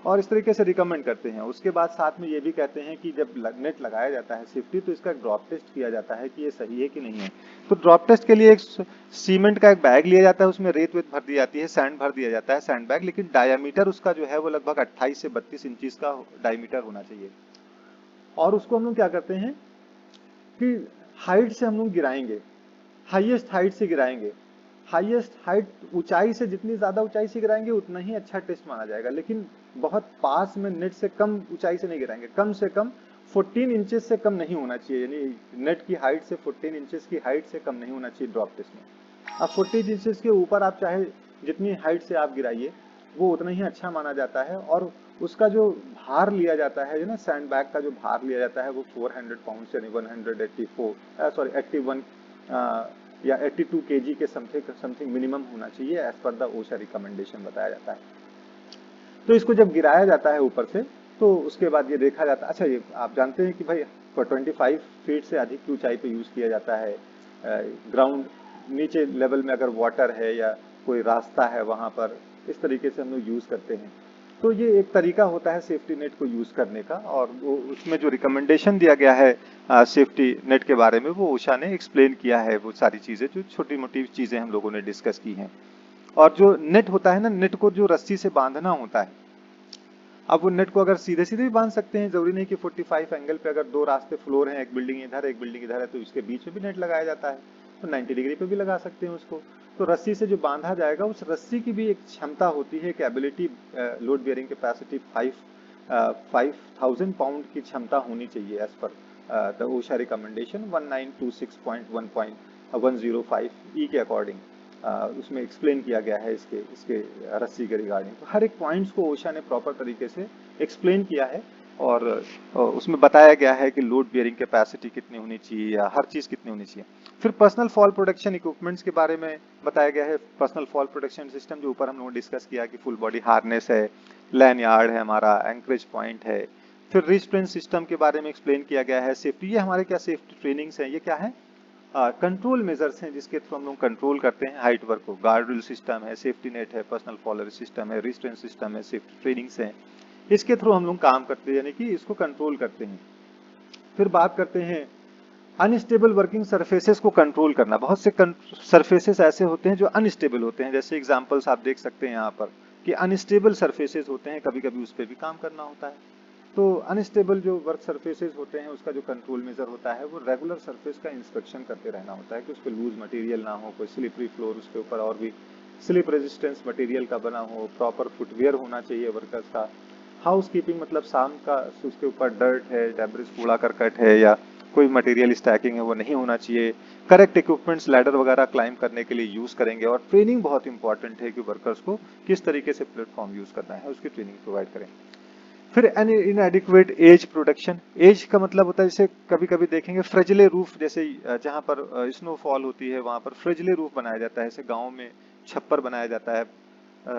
और इस तरीके से रिकमेंड करते हैं। उसके बाद साथ में ये भी कहते हैं कि जब नेट लगाया जाता है सेफ्टी तो इसका ड्रॉप टेस्ट किया जाता है कि ये सही है कि नहीं है। तो ड्रॉप टेस्ट के लिए एक सीमेंट का एक बैग लिया जाता है, उसमें रेत वेत भर दी जाती है, सैंड भर दिया जाता है, सैंड बैग, लेकिन डायामीटर उसका जो है वो लगभग 28 से 32 इंचेस का डायमीटर होना चाहिए। और उसको हम लोग क्या करते हैं कि हाइट से हम लोग गिराएंगे, हाईएस्ट हाइट से गिराएंगे। हाईएस्ट हाइट ऊंचाई से जितनी ज्यादा ऊंचाई से गिराएंगे उतना ही अच्छा टेस्ट माना जाएगा, लेकिन बहुत पास में नेट से कम ऊंचाई से नहीं गिराएंगे। कम से कम 14 इंचेस से कम नहीं होना चाहिए, यानी नेट की हाइट से 14 इंचेस की हाइट से कम नहीं होना चाहिए ड्रॉप टेस्ट में। अब 14 इंचेस के ऊपर आप चाहे जितनी हाइट से आप गिराइए वो उतना ही अच्छा माना जाता है। और उसका जो भार लिया जाता है, ना सैंड बैग का जो भार लिया जाता है वो 400 पाउंड यानी 81 या 82 केजी के समथिंग मिनिमम होना चाहिए एज पर द ओशा रिकमेंडेशन बताया जाता है। तो इसको जब गिराया जाता है ऊपर से तो उसके बाद ये देखा जाता है, अच्छा ये आप जानते हैं कि भाई 25 फीट से अधिक की ऊंचाई पे यूज किया जाता है ग्राउंड, नीचे लेवल में अगर वाटर है या कोई रास्ता है वहां पर, इस तरीके से हम लोग यूज करते हैं। तो ये एक तरीका होता है सेफ्टी नेट को यूज करने का, और वो उसमें जो रिकमेंडेशन दिया गया है सेफ्टी नेट के बारे में वो उषा ने एक्सप्लेन किया है, वो सारी चीजें जो छोटी मोटी चीजें हम लोगों ने डिस्कस की हैं। और जो नेट होता है ना, नेट को जो रस्सी से बांधना होता है, अब वो नेट को अगर सीधे सीधे भी बांध सकते हैं, जरूरी नहीं कि 45 एंगल पे अगर दो रास्ते फ्लोर हैं, एक बिल्डिंग इधर एक बिल्डिंग इधर है तो इसके बीच में भी नेट लगाया जाता है, तो 90 डिग्री पे भी लगा सकते हैं उसको। तो रस्सी से जो बांधा जाएगा उस रस्सी की भी एक क्षमता होती है, एक ability, load bearing capacity 5000 pound की क्षमता होनी चाहिए एज पर द ओशा रिकमेंडेशन 1926.1.105 ई के अकॉर्डिंग। उसमें एक्सप्लेन किया गया है इसके रस्सी के रिगार्डिंग। तो हर एक पॉइंट्स को ओशा ने प्रॉपर तरीके से एक्सप्लेन किया है और उसमें बताया गया है कि लोड बियरिंग कैपेसिटी कितनी होनी चाहिए या हर चीज कितनी होनी चाहिए। फिर पर्सनल फॉल प्रोटेक्शन इक्विपमेंट्स के बारे में बताया गया है। पर्सनल फॉल प्रोटेक्शन सिस्टम जो ऊपर हम लोगों ने डिस्कस किया कि फुल बॉडी हार्नेस है, लैनयार्ड है, हमारा एंकरेज पॉइंट है। फिर रिस्ट्रेंट सिस्टम के बारे में एक्सप्लेन किया गया है। सेफ्टी, ये हमारे क्या सेफ्टी ट्रेनिंग्स हैं, ये क्या है, कंट्रोल मेजर्स हैं जिसके थ्रू हम लोग कंट्रोल करते हैं हाइट वर्क को। गार्ड रिल सिस्टम है, सेफ्टी नेट है, पर्सनल फॉलोअर सिस्टम है, रिस्ट्रेंट सिस्टम है, सेफ्टी ट्रेनिंग्स हैं, इसके थ्रू हम लोग काम करते हैं, यानी कि इसको कंट्रोल करते हैं। फिर बात करते हैं अनस्टेबल वर्किंग सरफेसेस को कंट्रोल करना। बहुत से सरफेसेस ऐसे होते हैं जो अनस्टेबल होते हैं, जैसे एग्जांपल्स आप देख सकते हैं यहाँ पर कि अनस्टेबल सरफेसेस होते हैं, कभी कभी उस पर भी काम करना होता है। तो अनस्टेबल जो वर्क सरफेसेस होते हैं उसका जो कंट्रोल मेजर होता है वो रेगुलर सरफेस का इंस्पेक्शन करते रहना होता है कि उस पर लूज मटेरियल ना हो, कोई स्लिपरी फ्लोर उसके ऊपर और भी स्लिप रेजिस्टेंस मटेरियल का बना हो, प्रॉपर फुटवेयर होना चाहिए वर्कर्स का। हाउस कीपिंग मतलब शाम का उसके ऊपर डर्ट है, डेब्रिस, कूड़ा करकट है या कोई मटेरियल स्टैकिंग है वो नहीं होना चाहिए। करेक्ट इक्विपमेंट्स लैडर वगैरह क्लाइंब करने के लिए यूज करेंगे। और ट्रेनिंग बहुत इंपॉर्टेंट है कि वर्कर्स को किस तरीके से प्लेटफॉर्म यूज करना है उसकी ट्रेनिंग प्रोवाइड करें। फिर an inadequate edge protection. Edge का मतलब होता है, जैसे कभी कभी देखेंगे फ्रेजले रूफ, जैसे जहाँ पर स्नोफॉल होती है वहां पर फ्रेजले रूफ बनाया जाता है, जैसे गाँव में छप्पर बनाया जाता है,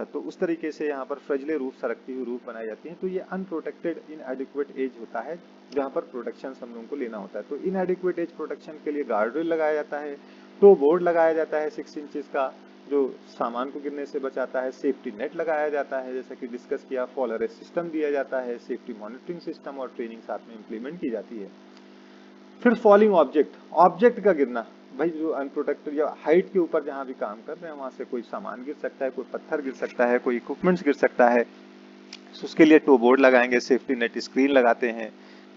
तो उस तरीके से यहाँ पर फ्रेजले रूफ, सरकती हुई रूफ बनाई जाती है। तो ये अनप्रोटेक्टेड इनएडिक्वेट एज होता है जहाँ पर प्रोटेक्शन हम लोगों को लेना होता है। तो इनएडिक्वेट एज प्रोटेक्शन के लिए गार्ड रेल लगाया जाता है, टो बोर्ड लगाया जाता है 6 इंचेस का जो सामान को गिरने से बचाता है, सेफ्टी नेट लगाया जाता है जैसा कि डिस्कस किया, फॉल अरेस्ट सिस्टम दिया जाता है, सेफ्टी मॉनिटरिंग सिस्टम और ट्रेनिंग साथ में इंप्लीमेंट की जाती है। फिर फॉलिंग ऑब्जेक्ट, ऑब्जेक्ट का गिरना, भाई जो अनप्रोटेक्टेड या हाइट के ऊपर जहां भी काम कर रहे हैं वहां से कोई सामान गिर सकता है, कोई पत्थर गिर सकता है, कोई इक्विपमेंट्स गिर सकता है, तो उसके लिए टो बोर्ड लगाएंगे, सेफ्टी नेट स्क्रीन लगाते हैं,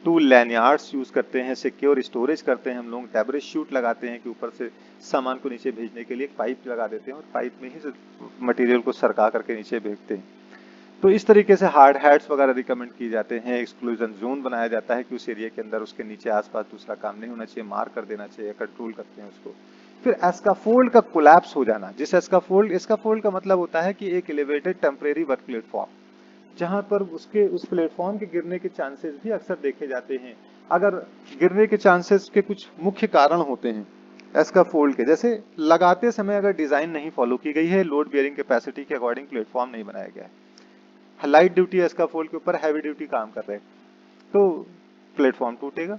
टूल लैनयार्ड्स यूज करते हैं, सिक्योर स्टोरेज करते हैं हम लोग, डेब्रिस शूट लगाते हैं कि ऊपर से सामान को नीचे भेजने के लिए एक पाइप लगा देते हैं और पाइप में ही मटेरियल को सरका करके नीचे भेजते हैं। तो इस तरीके से हार्ड हैट्स वगैरह रिकमेंड किए जाते हैं। एक्सक्लूजन जोन बनाया जाता है कि उस एरिया के अंदर उसके नीचे आसपास दूसरा काम नहीं होना चाहिए, मार कर देना चाहिए, कंट्रोल करते हैं उसको। फिर एस्काफोल्ड का कोलैप्स हो जाना, जिस एस्काफोल्ड का मतलब होता है कि एक एलिवेटेड टेम्परेरी वर्क प्लेटफॉर्म, जहां पर उसके उस प्लेटफॉर्म के गिरने के चांसेस भी अक्सर देखे जाते हैं। अगर गिरने के चांसेस के कुछ मुख्य कारण होते हैं एस्काफोल्ड के, जैसे लगाते समय अगर डिजाइन नहीं फॉलो की गई है, लोड बियरिंग कैपेसिटी के अकॉर्डिंग प्लेटफॉर्म नहीं बनाया गया है, लाइट ड्यूटी एस्काफोल्ड के ऊपर हैवी ड्यूटी काम कर रहे हैं, तो प्लेटफॉर्म टूटेगा।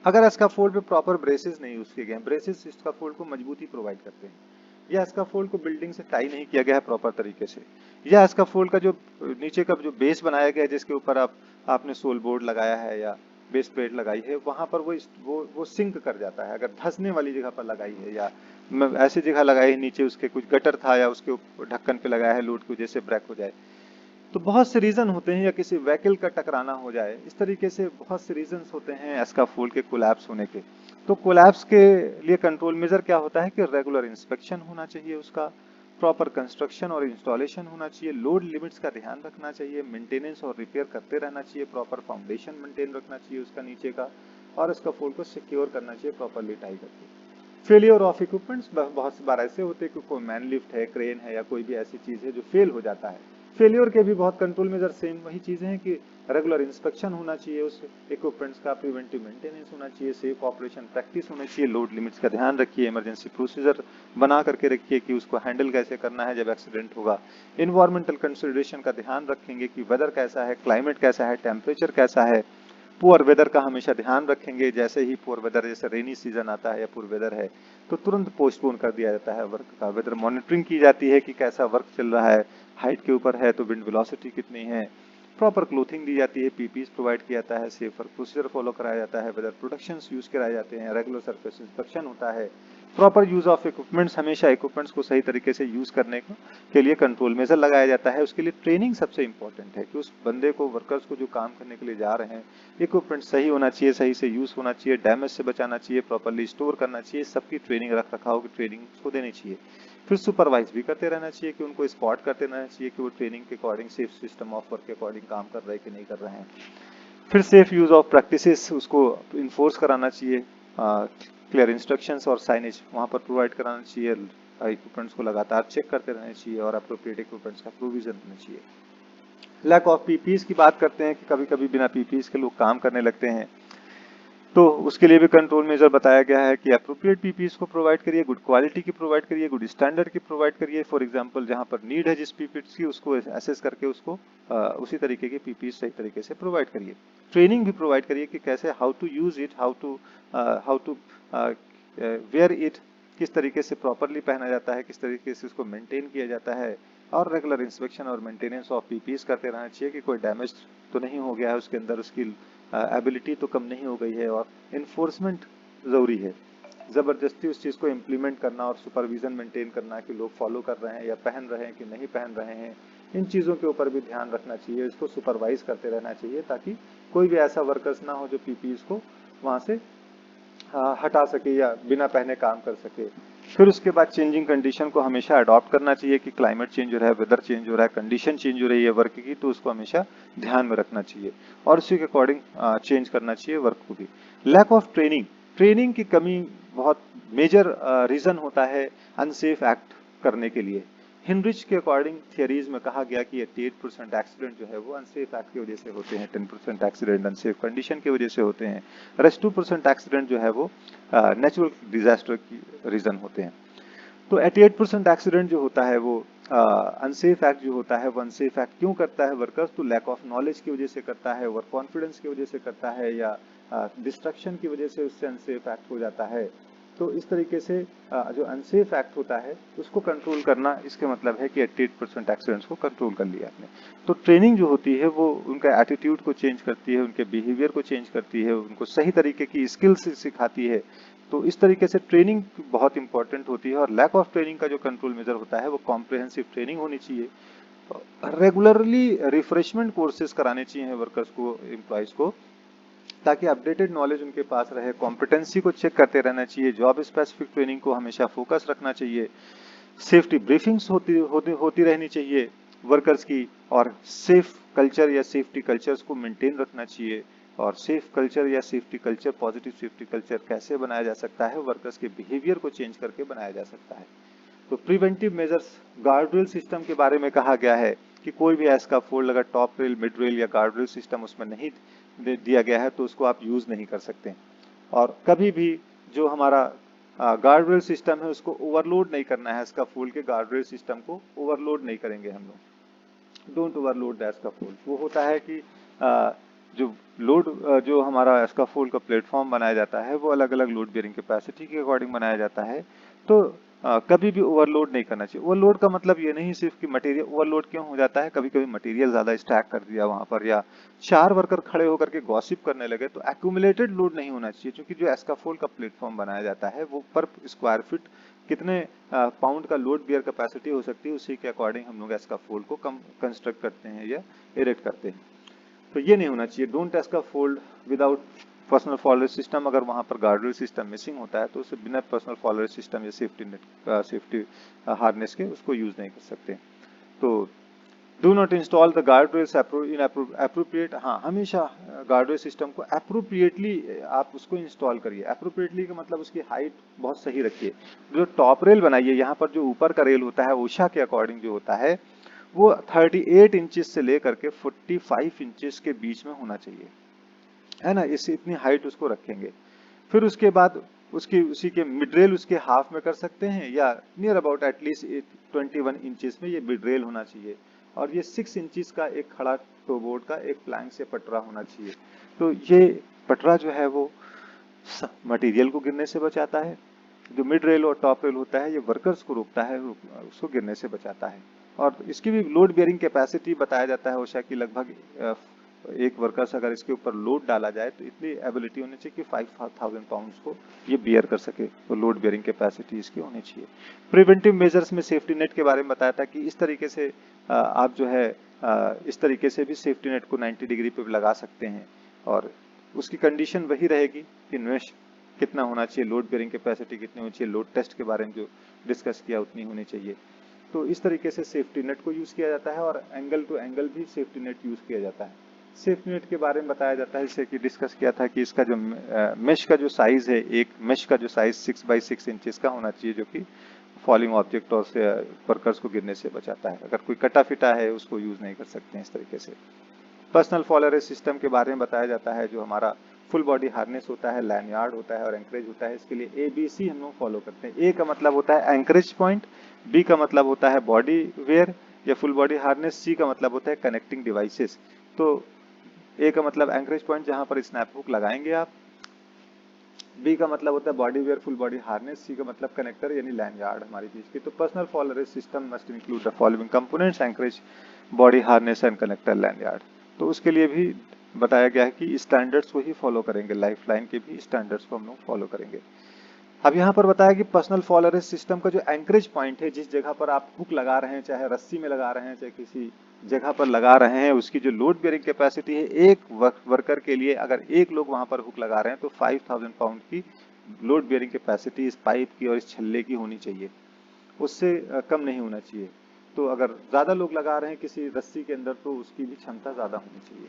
अगर एस्काफोल्ड पे प्रॉपर ब्रेसेस नहीं यूज किए गए हैं, ब्रेसेस एस्काफोल्ड को मजबूती प्रोवाइड करते हैं, या एस्काफोल्ड को बिल्डिंग से टाई नहीं किया गया है प्रॉपर तरीके से, या एस्काफोल्ड का जो नीचे का जो बेस बनाया गया है जिसके ऊपर आपने सोल बोर्ड लगाया है या बेस प्लेट लगाई है, वहां पर वो सिंक कर जाता है। अगर धंसने वाली जगह पर लगाई है या ऐसी जगह लगाई है नीचे उसके कुछ गटर था या उसके ढक्कन पे लगाया है लोड की वजह से ब्रेक हो जाए, तो बहुत से रीजन होते हैं, या किसी व्हीकल का टकराना हो जाए, इस तरीके से बहुत से रीजंस होते हैं एस्काफोल्ड के कोलैप्स होने के। तो कोलैप्स के लिए कंट्रोल मेजर क्या होता है कि रेगुलर इंस्पेक्शन होना चाहिए उसका, प्रॉपर कंस्ट्रक्शन और इंस्टॉलेशन होना चाहिए, लोड लिमिट्स का ध्यान रखना चाहिए, मेंटेनेंस और रिपेयर करते रहना चाहिए, प्रॉपर फाउंडेशन मेंटेन रखना चाहिए उसका नीचे का, और स्काफोल्ड को सिक्योर करना चाहिए प्रॉपरली टाई करके। फेलियर ऑफ इक्विपमेंट्स, बहुत सी बार ऐसे होते हैं कि कोई मैन लिफ्ट है, क्रेन है या कोई भी ऐसी चीज है जो फेल हो जाता है। फेलियर के भी बहुत कंट्रोल मेजर सेम वही चीजें हैं कि रेगुलर इंस्पेक्शन होना चाहिए उस इक्विपमेंट्स का, प्रिवेंटिव मेंटेनेंस होना चाहिए, सेफ ऑपरेशन प्रैक्टिस होना चाहिए, लोड लिमिट्स का ध्यान रखिए, इमरजेंसी प्रोसीजर बना करके रखिए कि उसको हैंडल कैसे करना है जब एक्सीडेंट होगा। इन्वायरमेंटल कंसिडरेशन का ध्यान रखेंगे कि वेदर कैसा है, क्लाइमेट कैसा है, टेम्परेचर कैसा है। पुअर वेदर का हमेशा ध्यान रखेंगे, जैसे ही पुअर वेदर, जैसे रेनी सीजन आता है या पुअर वेदर है तो तुरंत पोस्टपोन कर दिया जाता है वर्क का। वेदर मॉनिटरिंग की जाती है कि कैसा वर्क चल रहा है, हाइट के ऊपर है तो विंड वेलोसिटी कितनी है, प्रॉपर क्लोथिंग दी जाती है, पीपीई प्रोवाइड किया जाता है, सेफ वर्क प्रोसीजर फॉलो कराया जाता है, वेदर प्रोटेक्शंस यूज कराए जाते हैं, रेगुलर सरफेस इंस्पेक्शन होता है, प्रॉपर यूज ऑफ इक्विपमेंट्स, हमेशा इक्विपमेंट्स को सही तरीके से यूज करने के लिए कंट्रोल मेजर लगाया जाता है। उसके लिए ट्रेनिंग सबसे इंपॉर्टेंट है कि उस बंदे को, वर्कर्स को जो काम करने के लिए जा रहे हैं, इक्विपमेंट सही होना चाहिए, सही से यूज होना चाहिए, डैमेज से बचाना चाहिए, प्रॉपरली स्टोर करना चाहिए, सबकी ट्रेनिंग रख रखाव की ट्रेनिंग उसको देनी चाहिए। फिर सुपरवाइज भी करते रहना चाहिए कि उनको स्पॉट करते रहना चाहिए कि वो ट्रेनिंग के according, safe system of work के अकॉर्डिंग काम कर रहे हैं कि नहीं कर रहे हैं। फिर सेफ यूज ऑफ प्रैक्टिसेस उसको इन्फोर्स कराना चाहिए, क्लियर इंस्ट्रक्शंस और साइनेज वहां पर प्रोवाइड कराना चाहिए, इक्विपमेंट्स को लगातार चेक करते रहना चाहिए और अप्रोप्रिएट इक्विपमेंट्स का प्रोविजन होना चाहिए। लैक ऑफ पीपीज की बात करते हैं कि कभी कभी बिना पीपीज के लोग काम करने लगते हैं, तो उसके लिए भी कंट्रोल मेजर बताया गया है कि अप्रोप्रिएट पीपीज को प्रोवाइड करिए, गुड क्वालिटी की प्रोवाइड करिए, गुड स्टैंडर्ड की प्रोवाइड करिए। फॉर एग्जांपल जहां पर नीड है जिस पीपीज की, उसको एसेस करके उसको उसी तरीके की पीपीज सही तरीके से प्रोवाइड करिए। ट्रेनिंग भी प्रोवाइड करिए कि कैसे how to use it, how to wear it, किस तरीके से प्रॉपरली पहना जाता है, किस तरीके से उसको मेंटेन किया जाता है। और रेगुलर इंस्पेक्शन और मेंटेनेंस ऑफ पीपीज करते रहना चाहिए कि कोई डैमेज तो नहीं हो गया है उसके अंदर, उसकी एबिलिटी तो कम नहीं हो गई है। और इन्फोर्समेंट जरूरी है, जबरदस्ती उस चीज को इम्प्लीमेंट करना और सुपरविजन मेंटेन करना कि लोग फॉलो कर रहे हैं या पहन रहे हैं कि नहीं पहन रहे हैं, इन चीजों के ऊपर भी ध्यान रखना चाहिए। इसको सुपरवाइज करते रहना चाहिए ताकि कोई भी ऐसा वर्कर्स ना हो जो पीपीज को वहां से हटा सके या बिना पहने काम कर सके। फिर उसके बाद चेंजिंग कंडीशन को हमेशा अडॉप्ट करना चाहिए कि क्लाइमेट चेंज हो रहा है, वेदर चेंज हो रहा है, कंडीशन चेंज हो रही है वर्क की, तो उसको हमेशा ध्यान में रखना चाहिए और उसी के अकॉर्डिंग चेंज करना चाहिए वर्क को भी। लैक ऑफ ट्रेनिंग, ट्रेनिंग की कमी बहुत मेजर रीजन होता है अनसेफ एक्ट करने के लिए। हिनरिच के अकॉर्डिंग थियरीज में कहा गया कि 88% एक्सीडेंट जो है वो अनसेफ एक्ट की वजह से होते हैं, 10% एक्सीडेंट अनसेफ कंडीशन की वजह से होते हैं, रेस्ट 2% एक्सीडेंट जो है वो नेचुरल डिजास्टर की रीजन होते हैं। तो 88% एक्सीडेंट जो होता है वो अनसेफ एक्ट जो होता है वो अनसेफ एक्ट क्यों करता है वर्कर्स, तो लैक ऑफ नॉलेज की वजह से करता है, ओवर कॉन्फिडेंस की वजह से करता है, या डिस्ट्रक्शन की वजह से उससे अनसेफ एक्ट हो जाता है। तो इस तरीके से जो अनसेफ एक्ट होता है उसको कंट्रोल करना, इसके मतलब है कि 88% एक्सीडेंट्स को कंट्रोल कर लिया आपने। तो ट्रेनिंग जो होती है वो उनका एटीट्यूड को चेंज करती है, उनके बिहेवियर को चेंज करती है, उनको सही तरीके की स्किल्स सिखाती है। तो इस तरीके से ट्रेनिंग बहुत इंपॉर्टेंट होती है। और लैक ऑफ ट्रेनिंग का जो कंट्रोल मेजर होता है वो कॉम्प्रिहेंसिव ट्रेनिंग होनी चाहिए, रेगुलरली रिफ्रेशमेंट कोर्सेज कराने चाहिए वर्कर्स को, एम्प्लॉयज को, ताकि अपडेटेड नॉलेज उनके पास रहे, कॉम्पिटेंसी को चेक करते रहना चाहिए, जॉब स्पेसिफिक ट्रेनिंग को हमेशा फोकस रखना चाहिए, सेफ्टी ब्रीफिंग्स होती रहनी चाहिए वर्कर्स की, और सेफ कल्चर या सेफ्टी कल्चर्स को मेंटेन रखना चाहिए। और सेफ कल्चर या safety culture, positive safety culture कैसे बनाया जा सकता है, वर्कर्स के बिहेवियर को चेंज करके बनाया जा सकता है। तो प्रिवेंटिव मेजर्स, गार्डरेल सिस्टम के बारे में कहा गया है कि कोई भी ऐसा फोल्ड अगर टॉप रेल, मिड रेल या गार्डरेल सिस्टम उसमें नहीं दिया गया है तो उसको आप यूज नहीं कर सकते। और कभी भी जो हमारा गार्डरेल सिस्टम है उसको ओवरलोड नहीं करना है, इसका फोल्ड के गार्डरेल सिस्टम को ओवरलोड नहीं करेंगे हम लोग। Don't overload the scaffold. वो होता है कि जो लोड, जो हमारा स्कैफोल्ड का प्लेटफॉर्म बनाया जाता है वो अलग अलग लोड बेयरिंग कैपेसिटी के अकॉर्डिंग बनाया जाता है। तो कभी भी ओवरलोड नहीं करना चाहिए। ओवरलोड का मतलब ये नहीं सिर्फ कि मटेरियल ओवरलोड क्यों हो जाता है, कभी कभी मटेरियल ज्यादा स्टैक कर दिया वहां पर, या 4 वर्कर खड़े होकर के गॉसिप करने लगे, तो एक्यूमुलेटेड लोड नहीं होना चाहिए। क्योंकि जो स्कैफोल्ड का प्लेटफॉर्म बनाया जाता है वो पर स्क्वायर फीट कितने पाउंड का लोड बियर कैपेसिटी हो सकती है, उसी के अकॉर्डिंग हम लोग स्कैफोल्ड को कम कंस्ट्रक्ट करते हैं या इरेक्ट करते हैं। तो ये नहीं होना चाहिए। Don't scaffold without personal fall arrest system. अगर वहां पर गार्डरेल सिस्टम मिसिंग होता है तो उसे बिना पर्सनल फॉलोअर सिस्टम या सेफ्टी नेट, सेफ्टी हार्नेस के उसको यूज नहीं कर सकते। तो do not install the guardrails inappropriate. हाँ, हमेशा गार्डरेल सिस्टम को अप्रोप्रिएटली आप उसको इंस्टॉल करिए। अप्रोप्रिएटली का मतलब उसकी हाइट बहुत सही रखिए। जो टॉप रेल बनाइए, यहाँ पर जो ऊपर का रेल होता है ओशा के अकॉर्डिंग जो होता है वो 38 इंचेस से लेकर के 45 इंचेस के बीच में होना चाहिए, है ना। इससे इतनी हाइट उसको रखेंगे। फिर उसके बाद उसकी उसी के मिड रेल उसके हाफ में कर सकते हैं, या नियर अबाउट एटलीस्ट 21 इंचेस में ये मिड रेल होना चाहिए। और ये 6 इंचेस का एक खड़ा टो बोर्ड का एक प्लैंक से पटरा होना चाहिए। तो ये पटरा जो है वो मटेरियल को गिरने से बचाता है। जो मिड रेल और टॉप रेल होता है ये वर्कर्स को रोकता है, उसको गिरने से बचाता है। और इसकी भी लोड बेयरिंग कैपेसिटी बताया जाता है ओशा की, लगभग एक वर्कर्स अगर इसके ऊपर लोड डाला जाए तो इतनी एबिलिटी होनी चाहिए कि 5000 पाउंड्स को ये बियर कर सके। तो लोड बेयरिंग कैपेसिटी इसकी होनी चाहिए। प्रिवेंटिव मेजर्स में सेफ्टी नेट के बारे में बताया था कि इस तरीके से आप जो है इस तरीके से भी सेफ्टी नेट को 90 डिग्री पे लगा सकते हैं। और उसकी कंडीशन वही रहेगी कि मेश कितना होना चाहिए, लोड बेयरिंग कैपेसिटी कितनी होनी चाहिए, लोड टेस्ट के बारे में जो डिस्कस किया उतनी होनी चाहिए। तो इस तरीके से सेफ्टी नेट को यूज किया जाता है। और एंगल टू एंगल भी सेफ्टी नेट यूज किया जाता है। सेफ्टी नेट के बारे में बताया जाता है, जैसे कि डिस्कस किया था कि इसका जो मेश का जो साइज है, एक मेश का जो साइज 6 बाई 6 इंचेस का होना चाहिए, जो कि फॉलिंग ऑब्जेक्ट और से वर्कर्स को गिरने से बचाता है। अगर कोई कटा फिटा है उसको यूज नहीं कर सकते हैं इस तरीके से। पर्सनल फॉल अरेस्ट सिस्टम के बारे में बताया जाता है। जो हमारा फुल बॉडी हार्नेस होता है, लैंडयार्ड होता है और एंकरेज होता है, इसके लिए ABC हम लोग फॉलो करते हैं। ए का मतलब होता है एंकरेज पॉइंट, बी का मतलब होता है बॉडी वेयर या फुल बॉडी हार्नेस, सी का मतलब होता है कनेक्टिंग डिवाइसेस। तो ए का मतलब एंकरेज पॉइंट जहां पर स्नैप हुक लगाएंगे आप, बी का मतलब होता है body wear full body harness, C का मतलब कनेक्टर यानी लैंडयार्ड हमारी चीज की। तो personal fall arrest system must include the following components anchorage, body harness and connector, lanyard. तो उसके लिए भी बताया गया है कि स्टैंडर्ड्स को ही फॉलो करेंगे, लाइफ लाइन के भी स्टैंडर्ड्स को हम लोग फॉलो करेंगे। अब यहाँ पर बताया कि पर्सनल फॉल अरेस्ट सिस्टम का जो एंकरेज पॉइंट है, जिस जगह पर आप हुक लगा रहे हैं, चाहे रस्सी में लगा रहे हैं चाहे किसी जगह पर लगा रहे हैं, उसकी जो लोड बेयरिंग कैपेसिटी है, एक वर्कर के लिए अगर एक लोग वहां पर हुक लगा रहे हैं तो 5000 पाउंड की लोड बेयरिंग कैपेसिटी इस पाइप की और इस छल्ले की होनी चाहिए, उससे कम नहीं होना चाहिए। तो अगर ज्यादा लोग लगा रहे हैं किसी रस्सी के अंदर तो उसकी भी क्षमता ज्यादा होनी चाहिए।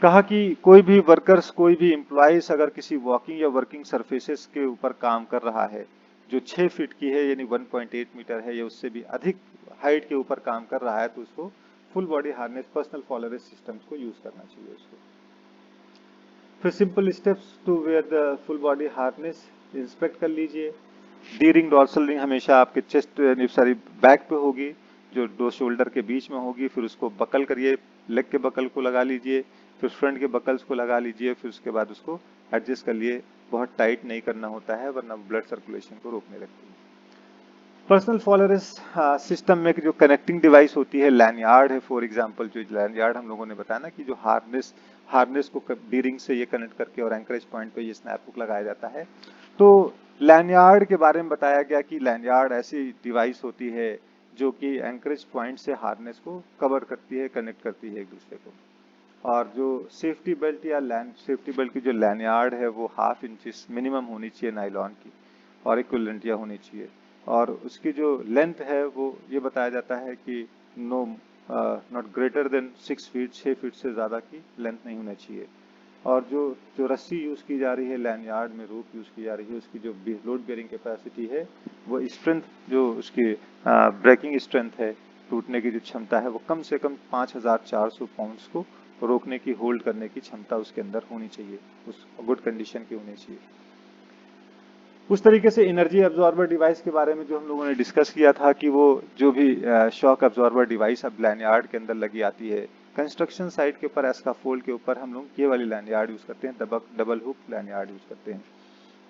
कहा कि कोई भी वर्कर्स, कोई भी एम्प्लॉइज अगर किसी वॉकिंग या वर्किंग सरफेसेस के ऊपर काम कर रहा है जो 6 फीट की है यानी 1.8 मीटर है या उससे भी अधिक हाइट के ऊपर काम कर रहा है तो उसको full body harness personal fall arrest systems को यूज करना चाहिए उसको। फिर simple steps to wear the full body harness inspect कर लीजिए। डी रिंग डॉर्सल रिंग हमेशा आपके चेस्ट सॉरी बैक पे होगी, जो दो शोल्डर के बीच में होगी। फिर उसको बकल करिए, लेग के बकल को लगा लीजिए, फिर फ्रंट के बकल्स को लगा लीजिए, फिर उसके बाद उसको एडजस्ट कर लिए। बहुत टाइट नहीं करना होता है वरना ब्लड सर्कुलेशन को रोकने लगती है। पर्सनल फॉल अरेस्ट सिस्टम में जो कनेक्टिंग डिवाइस होती है लैंडयार्ड है। फॉर एग्जांपल जो लैंडयार्ड हम लोगों ने बताया ना कि जो हार्नेस को डी रिंग से ये कनेक्ट करके और एंकरेज पॉइंट पे ये स्नैप हुक लगाया जाता है। तो लैंडयार्ड के बारे में बताया गया कि लैंडयार्ड ऐसी डिवाइस होती है जो कि एंकरेज पॉइंट से हार्नेस को कवर करती है, कनेक्ट करती है एक दूसरे को। और जो सेफ्टी बेल्ट या लैंड सेफ्टी बेल्ट की जो लैंडयार्ड है वो 1/2 इंच मिनिमम होनी चाहिए नायलॉन की और इक्विवेलेंट या होनी चाहिए। और उसकी जो लेंथ है वो ये बताया जाता है कि no not greater than 6 feet, 6 feet से ज़्यादा की लेंथ नहीं होना चाहिए। और जो जो रस्सी यूज़ की जा रही है लैंडयार्ड में, रोप यूज़ की जा रही है, उसकी जो लोड बेयरिंग कैपेसिटी है वो स्ट्रेंथ, जो उसकी ब्रेकिंग स्ट्रेंथ है, टूटने की जो क्षमता है वो कम से कम 5400 पाउंड्स को रोकने की, होल्ड करने की क्षमता उसके अंदर होनी चाहिए, उस गुड कंडीशन की होनी चाहिए। उस तरीके से एनर्जी एब्जॉर्बर डिवाइस के बारे में जो हम लोगों ने डिस्कस किया था कि वो जो भी शॉक एब्जॉर्बर डिवाइस अब लैंडयार्ड के अंदर लगी आती है, कंस्ट्रक्शन साइट के ऊपर एस्काफोल्ड के ऊपर हम लोग ये वाली लैंडयार्ड यूज करते हैं, डबल हुक लैंडयार्ड यूज करते हैं।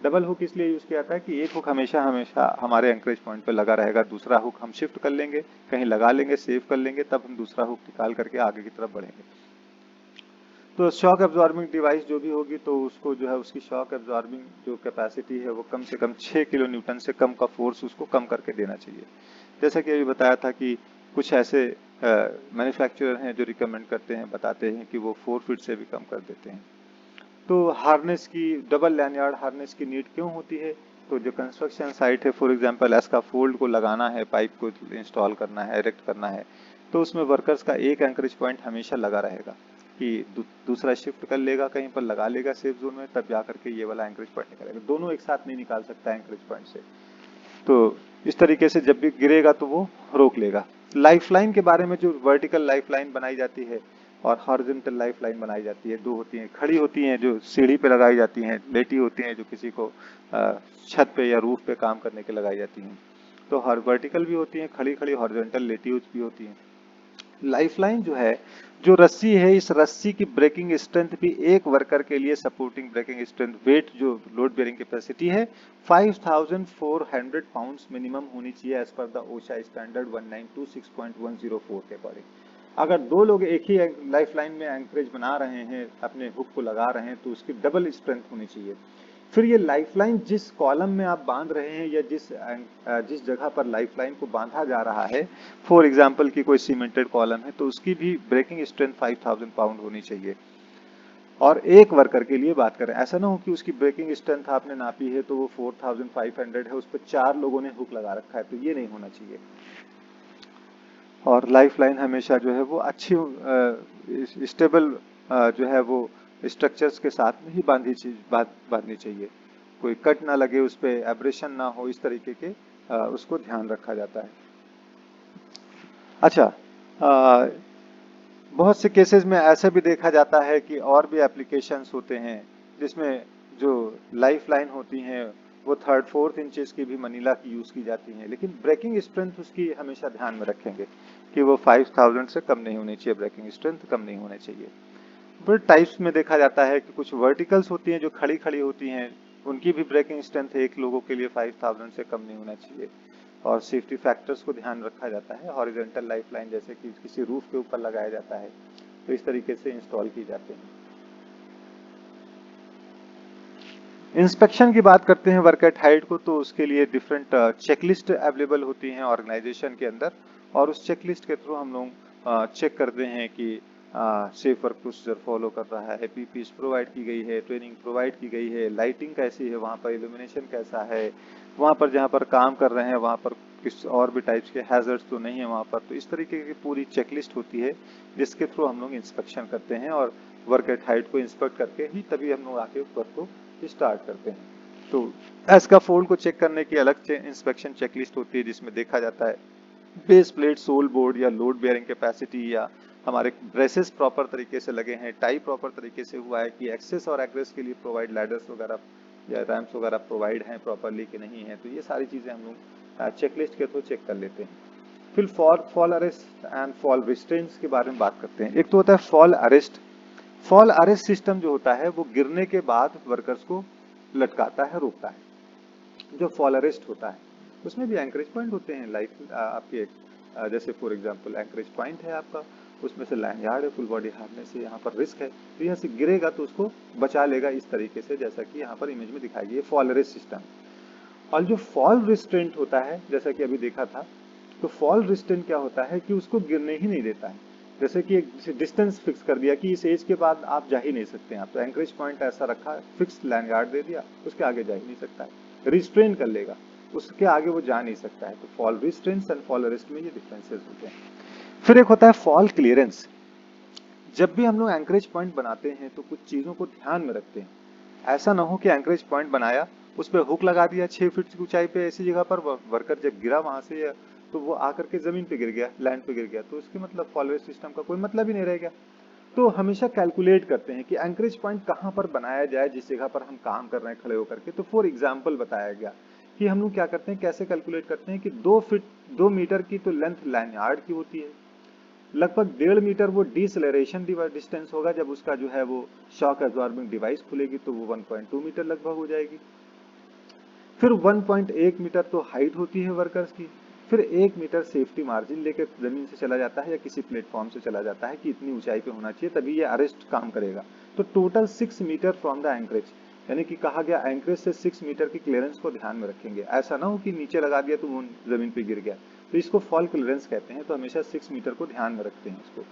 डबल हुक इसलिए यूज किया जाता है कि एक हुक हमेशा हमेशा हमारे एंकरेज पॉइंट पर लगा रहेगा, दूसरा हुक हम शिफ्ट कर लेंगे, कहीं लगा लेंगे, सेव कर लेंगे, तब हम दूसरा हुक निकाल करके आगे की तरफ बढ़ेंगे। तो शॉक एब्जॉर्बिंग डिवाइस जो भी होगी तो उसको जो है उसकी शॉक एब्जॉर्बिंग जो कैपेसिटी है वो कम से कम 6 किलो न्यूटन से कम का फोर्स उसको कम करके देना चाहिए। जैसा कि अभी बताया था कि कुछ ऐसे मैन्युफैक्चरर हैं जो रिकमेंड करते हैं, बताते हैं कि वो 4 फीट से भी कम कर देते हैं। तो हार्नेस की, डबल लैंडयार्ड हार्नेस की नीड क्यों होती है? तो जो कंस्ट्रक्शन साइट है, फॉर एग्जांपल एस्काफोल्ड को लगाना है, पाइप को इंस्टॉल करना है, इरेक्ट करना है, तो उसमें वर्कर्स का एक एंकरेज पॉइंट हमेशा लगा रहेगा कि दूसरा शिफ्ट कर लेगा, कहीं पर लगा लेगा सेफ जोन में, तब जा करके ये वाला एंकरेज पॉइंट निकालेगा। दोनों एक साथ नहीं निकाल सकता एंकरेज पॉइंट से। तो इस तरीके से जब भी गिरेगा तो वो रोक लेगा। लाइफलाइन के बारे में, जो वर्टिकल लाइफलाइन बनाई जाती है और हॉरिजॉन्टल लाइफलाइन बनाई जाती है, दो होती हैं। खड़ी होती हैं जो सीढ़ी पे लगाई जाती हैं, लेटी होती हैं जो किसी को छत पे या रूफ पे काम करने के लगाई जाती हैं। तो हर वर्टिकल भी होती हैं, खड़ी खड़ी, हॉरिजॉन्टल लेटी हुई भी होती हैं। लाइफलाइन जो है, जो रस्सी है, इस रस्सी की ब्रेकिंग स्ट्रेंथ भी एक वर्कर के लिए सपोर्टिंग ब्रेकिंग स्ट्रेंथ, वेट जो लोड बेयरिंग कैपेसिटी है 5400 पाउंड्स मिनिमम होनी चाहिए एज पर द ओशा स्टैंडर्ड 1926.104 के अकॉर्डिंग। अगर दो लोग एक ही लाइफलाइन में एंकरेज बना रहे हैं, अपने हुक को लगा रहे हैं, तो उसकी डबल स्ट्रेंथ होनी चाहिए। फिर ये लाइफलाइन जिस कॉलम में आप बांध रहे हैं या जिस जगह पर लाइफलाइन को बांधा जा रहा है, फॉर एग्जांपल की कोई सीमेंटेड कॉलम है, तो उसकी भी ब्रेकिंग स्ट्रेंथ 5000 पाउंड होनी चाहिए। और एक वर्कर के लिए बात करें, ऐसा ना हो कि उसकी ब्रेकिंग स्ट्रेंथ आपने नापी है तो वो 4500 है, उस पर 4 लोगों ने हुक लगा रखा है, तो ये नहीं होना चाहिए। और लाइफलाइन हमेशा जो है वो अच्छी स्टेबल जो है वो स्ट्रक्चर्स के साथ में ही बांधनी चाहिए, कोई कट ना लगे उस पे, एब्रेशन ना हो, इस तरीके के उसको ध्यान रखा जाता है। अच्छा, अ, बहुत से केसेस में ऐसा भी देखा जाता है कि और भी एप्लीकेशंस होते हैं जिसमें जो लाइफ लाइन होती हैं वो 3-4 इंचेस की भी मनीला की यूज की जाती हैं, लेकिन ब्रेकिंग स्ट्रेंथ उसकी हमेशा ध्यान में रखेंगे कि वो 5000 से कम नहीं होनी चाहिए, ब्रेकिंग स्ट्रेंथ कम नहीं होनी चाहिए। फिर टाइप्स में देखा जाता है कि कुछ वर्टिकल्स होती हैं जो खड़ी खड़ी होती हैं, उनकी भी ब्रेकिंग स्ट्रेंथ एक लोगों के लिए 5000 से कम नहीं होना चाहिए। और सेफ्टी फैक्टर्स को ध्यान रखा जाता है, हॉरिजॉन्टल लाइफलाइन जैसे कि किसी रूफ के ऊपर लगाया जाता है तो इस तरीके से इंस्टॉल की जाते हैं। इंस्पेक्शन की बात करते हैं वर्क एट हाइट को, तो उसके लिए डिफरेंट चेकलिस्ट अवेलेबल होती हैं ऑर्गेनाइजेशन के अंदर, और उस चेकलिस्ट के थ्रू हम लोग चेक करते हैं कि सेफ वर्क प्रोसीजर फॉलो कर रहा है, पीपीई प्रोवाइड की गई है, ट्रेनिंग प्रोवाइड की गई है, लाइटिंग कैसी है, वहाँ पर इल्यूमिनेशन कैसा है, वहाँ पर जहाँ पर काम कर रहे हैं वहाँ पर किस और भी टाइप्स के हैजर्ड्स तो नहीं है वहाँ पर। तो इस तरीके की पूरी चेकलिस्ट होती है जिसके थ्रू हम लोग इंस्पेक्शन करते हैं, और वर्क एट हाइट को इंस्पेक्ट करके ही तभी हम लोग आके वर्क को स्टार्ट करते हैं। तो एस्का फोल्ड को चेक करने की अलग इंस्पेक्शन चेकलिस्ट होती है जिसमें देखा जाता है बेस प्लेट, सोल बोर्ड या लोड बेयरिंग कैपेसिटी, या हमारे ब्रेसेस प्रॉपर तरीके से लगे हैं, टाई प्रॉपर तरीके से हुआ है कि एक्सेस और एग्रेस के लिए प्रोवाइड लैडर्स वगैरह या रैम्प्स वगैरह प्रोवाइड हैं प्रॉपरली कि नहीं है। तो ये सारी चीजें हम लोग चेकलिस्ट के थ्रू चेक कर लेते हैं। फिर fall arrest and fall restraints के बारे में बात करते हैं। एक तो होता है fall arrest. Fall arrest system जो होता है वो गिरने के बाद वर्कर्स को लटकाता है, रोकता है। जो फॉल अरेस्ट होता है उसमें भी एंकरेज पॉइंट होते हैं, लाइक आपके जैसे फॉर एग्जांपल एंकरेज पॉइंट है आपका, उसमें से लैंडगार्ड है, फुल बॉडी हार्नेस है, यहाँ पर रिस्क है, तो यहाँ से गिरेगा तो उसको बचा लेगा इस तरीके से, जैसा कि यहाँ पर इमेज में दिखाई गई है फॉल अरेस्ट सिस्टम। और जो फॉल रिस्ट्रेंट होता है जैसा कि अभी देखा था, तो फॉल रिस्ट्रेंट क्या होता है कि उसको गिरने ही नहीं देता है। जैसे कि एक डिस्टेंस फिक्स कर दिया कि इस एज के बाद आप जा ही नहीं सकते हैं आप, तो एंकरेज पॉइंट ऐसा रखा, फिक्स लैंडगार्ड दे दिया, उसके आगे जा ही नहीं सकता है, रिस्ट्रेन कर लेगा, उसके आगे वो जा नहीं सकता है। तो fall restraints and fall arrest में ये डिफरेंसेस होते हैं। फिर एक होता है फॉल क्लियरेंस। जब भी हम लोग एंकरेज पॉइंट बनाते हैं तो कुछ चीजों को ध्यान में रखते हैं। ऐसा ना हो कि एंकरेज पॉइंट बनाया, उस पर हुक लगा दिया 6 फीट की ऊंचाई पे ऐसी जगह पर, वर्कर जब गिरा वहां से तो वो आकर के जमीन पे गिर गया, लैंड पे गिर गया, तो उसके मतलब फॉलोअर सिस्टम का कोई मतलब ही नहीं रह गया। तो हमेशा कैलकुलेट करते हैं कि एंकरेज पॉइंट कहाँ पर बनाया जाए जिस जगह पर हम काम कर रहे हैं खड़े होकर के। तो फॉर एग्जाम्पल बताया गया कि हम लोग क्या करते हैं, कैसे कैलकुलेट करते हैं कि 2 मीटर की तो लेंथ लैंडयार्ड की होती है, लगभग 1.5 मीटर वो डिसलेरेशन डिस्टेंस होगा, जब उसका जो है वो शॉक एब्जॉर्बिंग डिवाइस खुलेगी तो वो 1.2 मीटर लगभग हो जाएगी। फिर 1.1 मीटर तो हाइट होती है वर्कर्स की। फिर 1 मीटर सेफ्टी मार्जिन लेकर जमीन से चला जाता है या किसी प्लेटफॉर्म से चला जाता है कि इतनी ऊंचाई पे होना चाहिए तभी ये अरेस्ट काम करेगा। तो total 6 metre from the anchorage, यानी कि कहा गया एंकरेज से 6 मीटर की क्लियरेंस को ध्यान में रखेंगे। ऐसा ना हो कि नीचे लगा दिया तो वो जमीन पे गिर गया, तो इसको फॉल क्लियरेंस कहते हैं। तो हमेशा 6 मीटर को ध्यान में रखते हैं इसको।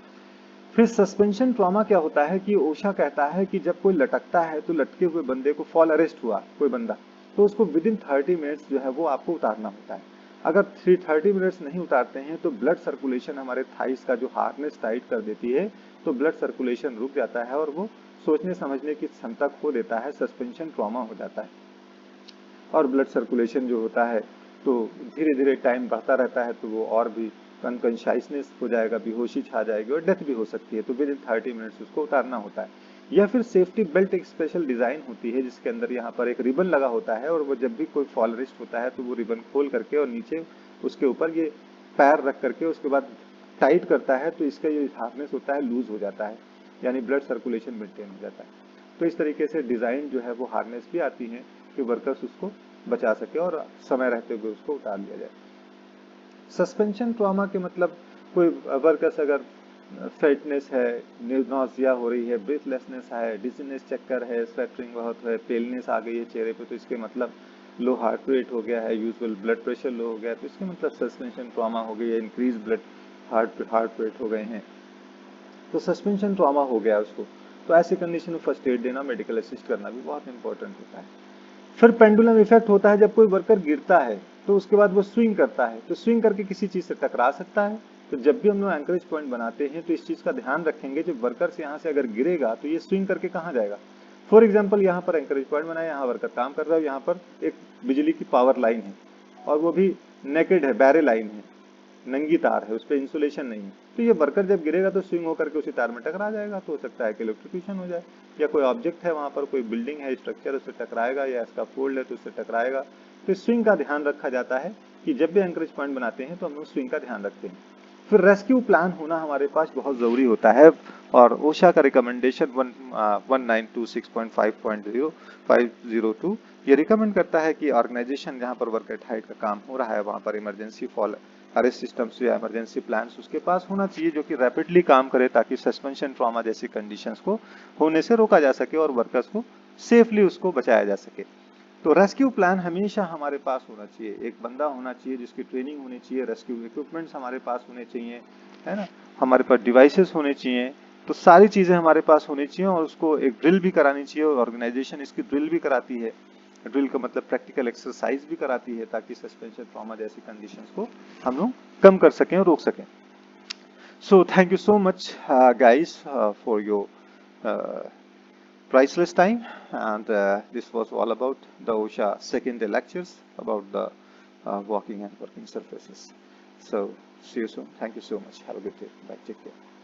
फिर सस्पेंशन ट्रॉमा क्या होता है कि ओशा कहता है कि जब कोई लटकता है तो लटके हुए बंदे को, फॉल अरेस्ट हुआ कोई बंदा, तो उसको विद इन 30 मिनट्स जो है वो आपको उतारना होता है। अगर 30 मिनट्स नहीं उतारते हैं तो ब्लड सर्कुलेशन हमारे थाइस का जो हार्नेस टाइट कर देती है, तो ब्लड सर्कुलेशन रुक जाता है और वो सोचने समझने की क्षमता खो देता है, सस्पेंशन ट्रॉमा हो जाता है। और ब्लड सर्कुलेशन जो होता है तो धीरे धीरे टाइम बढ़ता रहता है, तो वो और भी अनकॉन्शियसनेस हो जाएगा, बेहोशी छा जाएगी और डेथ भी हो सकती है। तो विद इन 30 मिनट्स उसको उतारना होता है। या फिर सेफ्टी बेल्ट एक स्पेशल डिजाइन होती है जिसके अंदर यहाँ पर एक रिबन लगा होता है, और वो जब भी कोई फॉल रिस्ट होता है तो वो रिबन खोल करके और नीचे उसके ऊपर ये पैर रख करके उसके बाद टाइट करता है, तो इसका ये हार्नेस होता है लूज हो जाता है, यानी ब्लड सर्कुलेशन मेंटेन हो जाता है। तो इस तरीके से डिजाइन जो है वो हार्नेस भी आती है कि वर्कर्स उसको बचा सके और समय रहते हुए उसको उतार लिया जाए। सस्पेंशन ट्रॉमा के मतलब कोई वर्कर्स अगर फेटनेस है, नोजिया हो रही है, ब्रीथलेसनेस है, डिजीनेस चक्कर है, स्वेटिंग बहुत है, पेलनेस आ गई है चेहरे पे, तो इसके मतलब लो हार्ट रेट हो गया है, यूजुअल ब्लड प्रेशर लो हो गया है, तो इसके मतलब सस्पेंशन ट्रॉमा हो गई है, इंक्रीज ब्लड हार्ट रेट हो गए हैं, तो सस्पेंशन ट्रॉमा हो गया उसको। तो ऐसी कंडीशन में फर्स्ट एड देना, मेडिकल असिस्ट करना भी बहुत इंपॉर्टेंट होता है। फिर पेंडुलम इफेक्ट होता है, जब कोई वर्कर गिरता है तो उसके बाद वो स्विंग करता है, तो स्विंग करके किसी चीज से टकरा सकता है। तो जब भी हम लोग एंकरेज पॉइंट बनाते हैं तो इस चीज का ध्यान रखेंगे, जब वर्कर से यहाँ से अगर गिरेगा तो ये स्विंग करके कहाँ जाएगा। फॉर एग्जाम्पल यहाँ पर एंकरेज पॉइंट बनाया, यहाँ वर्कर काम कर रहा है, यहाँ पर एक बिजली की पावर लाइन है और वो भी नेकेड है, बैरे लाइन है, नंगी तार है, उस पर इंसुलेशन नहीं है, तो ये वर्कर जब गिरेगा तो स्विंग होकर के उसी तार में टकरा जाएगा, तो हो सकता है कि इलेक्ट्रोक्यूशन हो जाए। या कोई ऑब्जेक्ट है वहां पर, कोई बिल्डिंग है, स्ट्रक्चर, उससे टकराएगा, या इसका फोल्ड है तो उससे टकराएगा। तो स्विंग का ध्यान रखा जाता है कि जब भी एंकरेज पॉइंट बनाते हैं तो हम लोग स्विंग का ध्यान रखते हैं। फिर रेस्क्यू प्लान होना हमारे पास बहुत जरूरी होता है, और ओशा का रिकमेंडेशन 1926.5.0 ये रिकमेंड करता है कि ऑर्गेनाइजेशन जहां पर वर्क एट हाइट का काम हो रहा है वहां पर इमरजेंसी फॉल अरेस्ट सिस्टम्स या इमरजेंसी प्लान्स उसके पास होना चाहिए, जो कि रैपिडली काम करे ताकि सस्पेंशन ट्रॉमा जैसी कंडीशंस को होने से रोका जा सके और वर्कर्स को सेफली उसको बचाया जा सके। तो रेस्क्यू प्लान हमेशा हमारे पास होना चाहिए, एक बंदा होना चाहिए जिसकी ट्रेनिंग होनी चाहिए, रेस्क्यू इक्विपमेंट्स हमारे पास होने चाहिए, है ना, हमारे पास डिवाइसेस होने चाहिए, तो सारी चीजें हमारे पास होनी चाहिए, और उसको एक ड्रिल भी करानी चाहिए, और ऑर्गेनाइजेशन इसकी ड्रिल भी कराती है। ड्रिल का मतलब प्रैक्टिकल एक्सरसाइज भी कराती है ताकि सस्पेंशन ट्रॉमा जैसी कंडीशंस को हम लोग कम कर सकें और रोक सकें। So thank you so much guys for your priceless time, and this was all about the OSHA second day lectures about the walking and working surfaces. So see you soon. Thank you so much. Have a good day. Bye. Take care.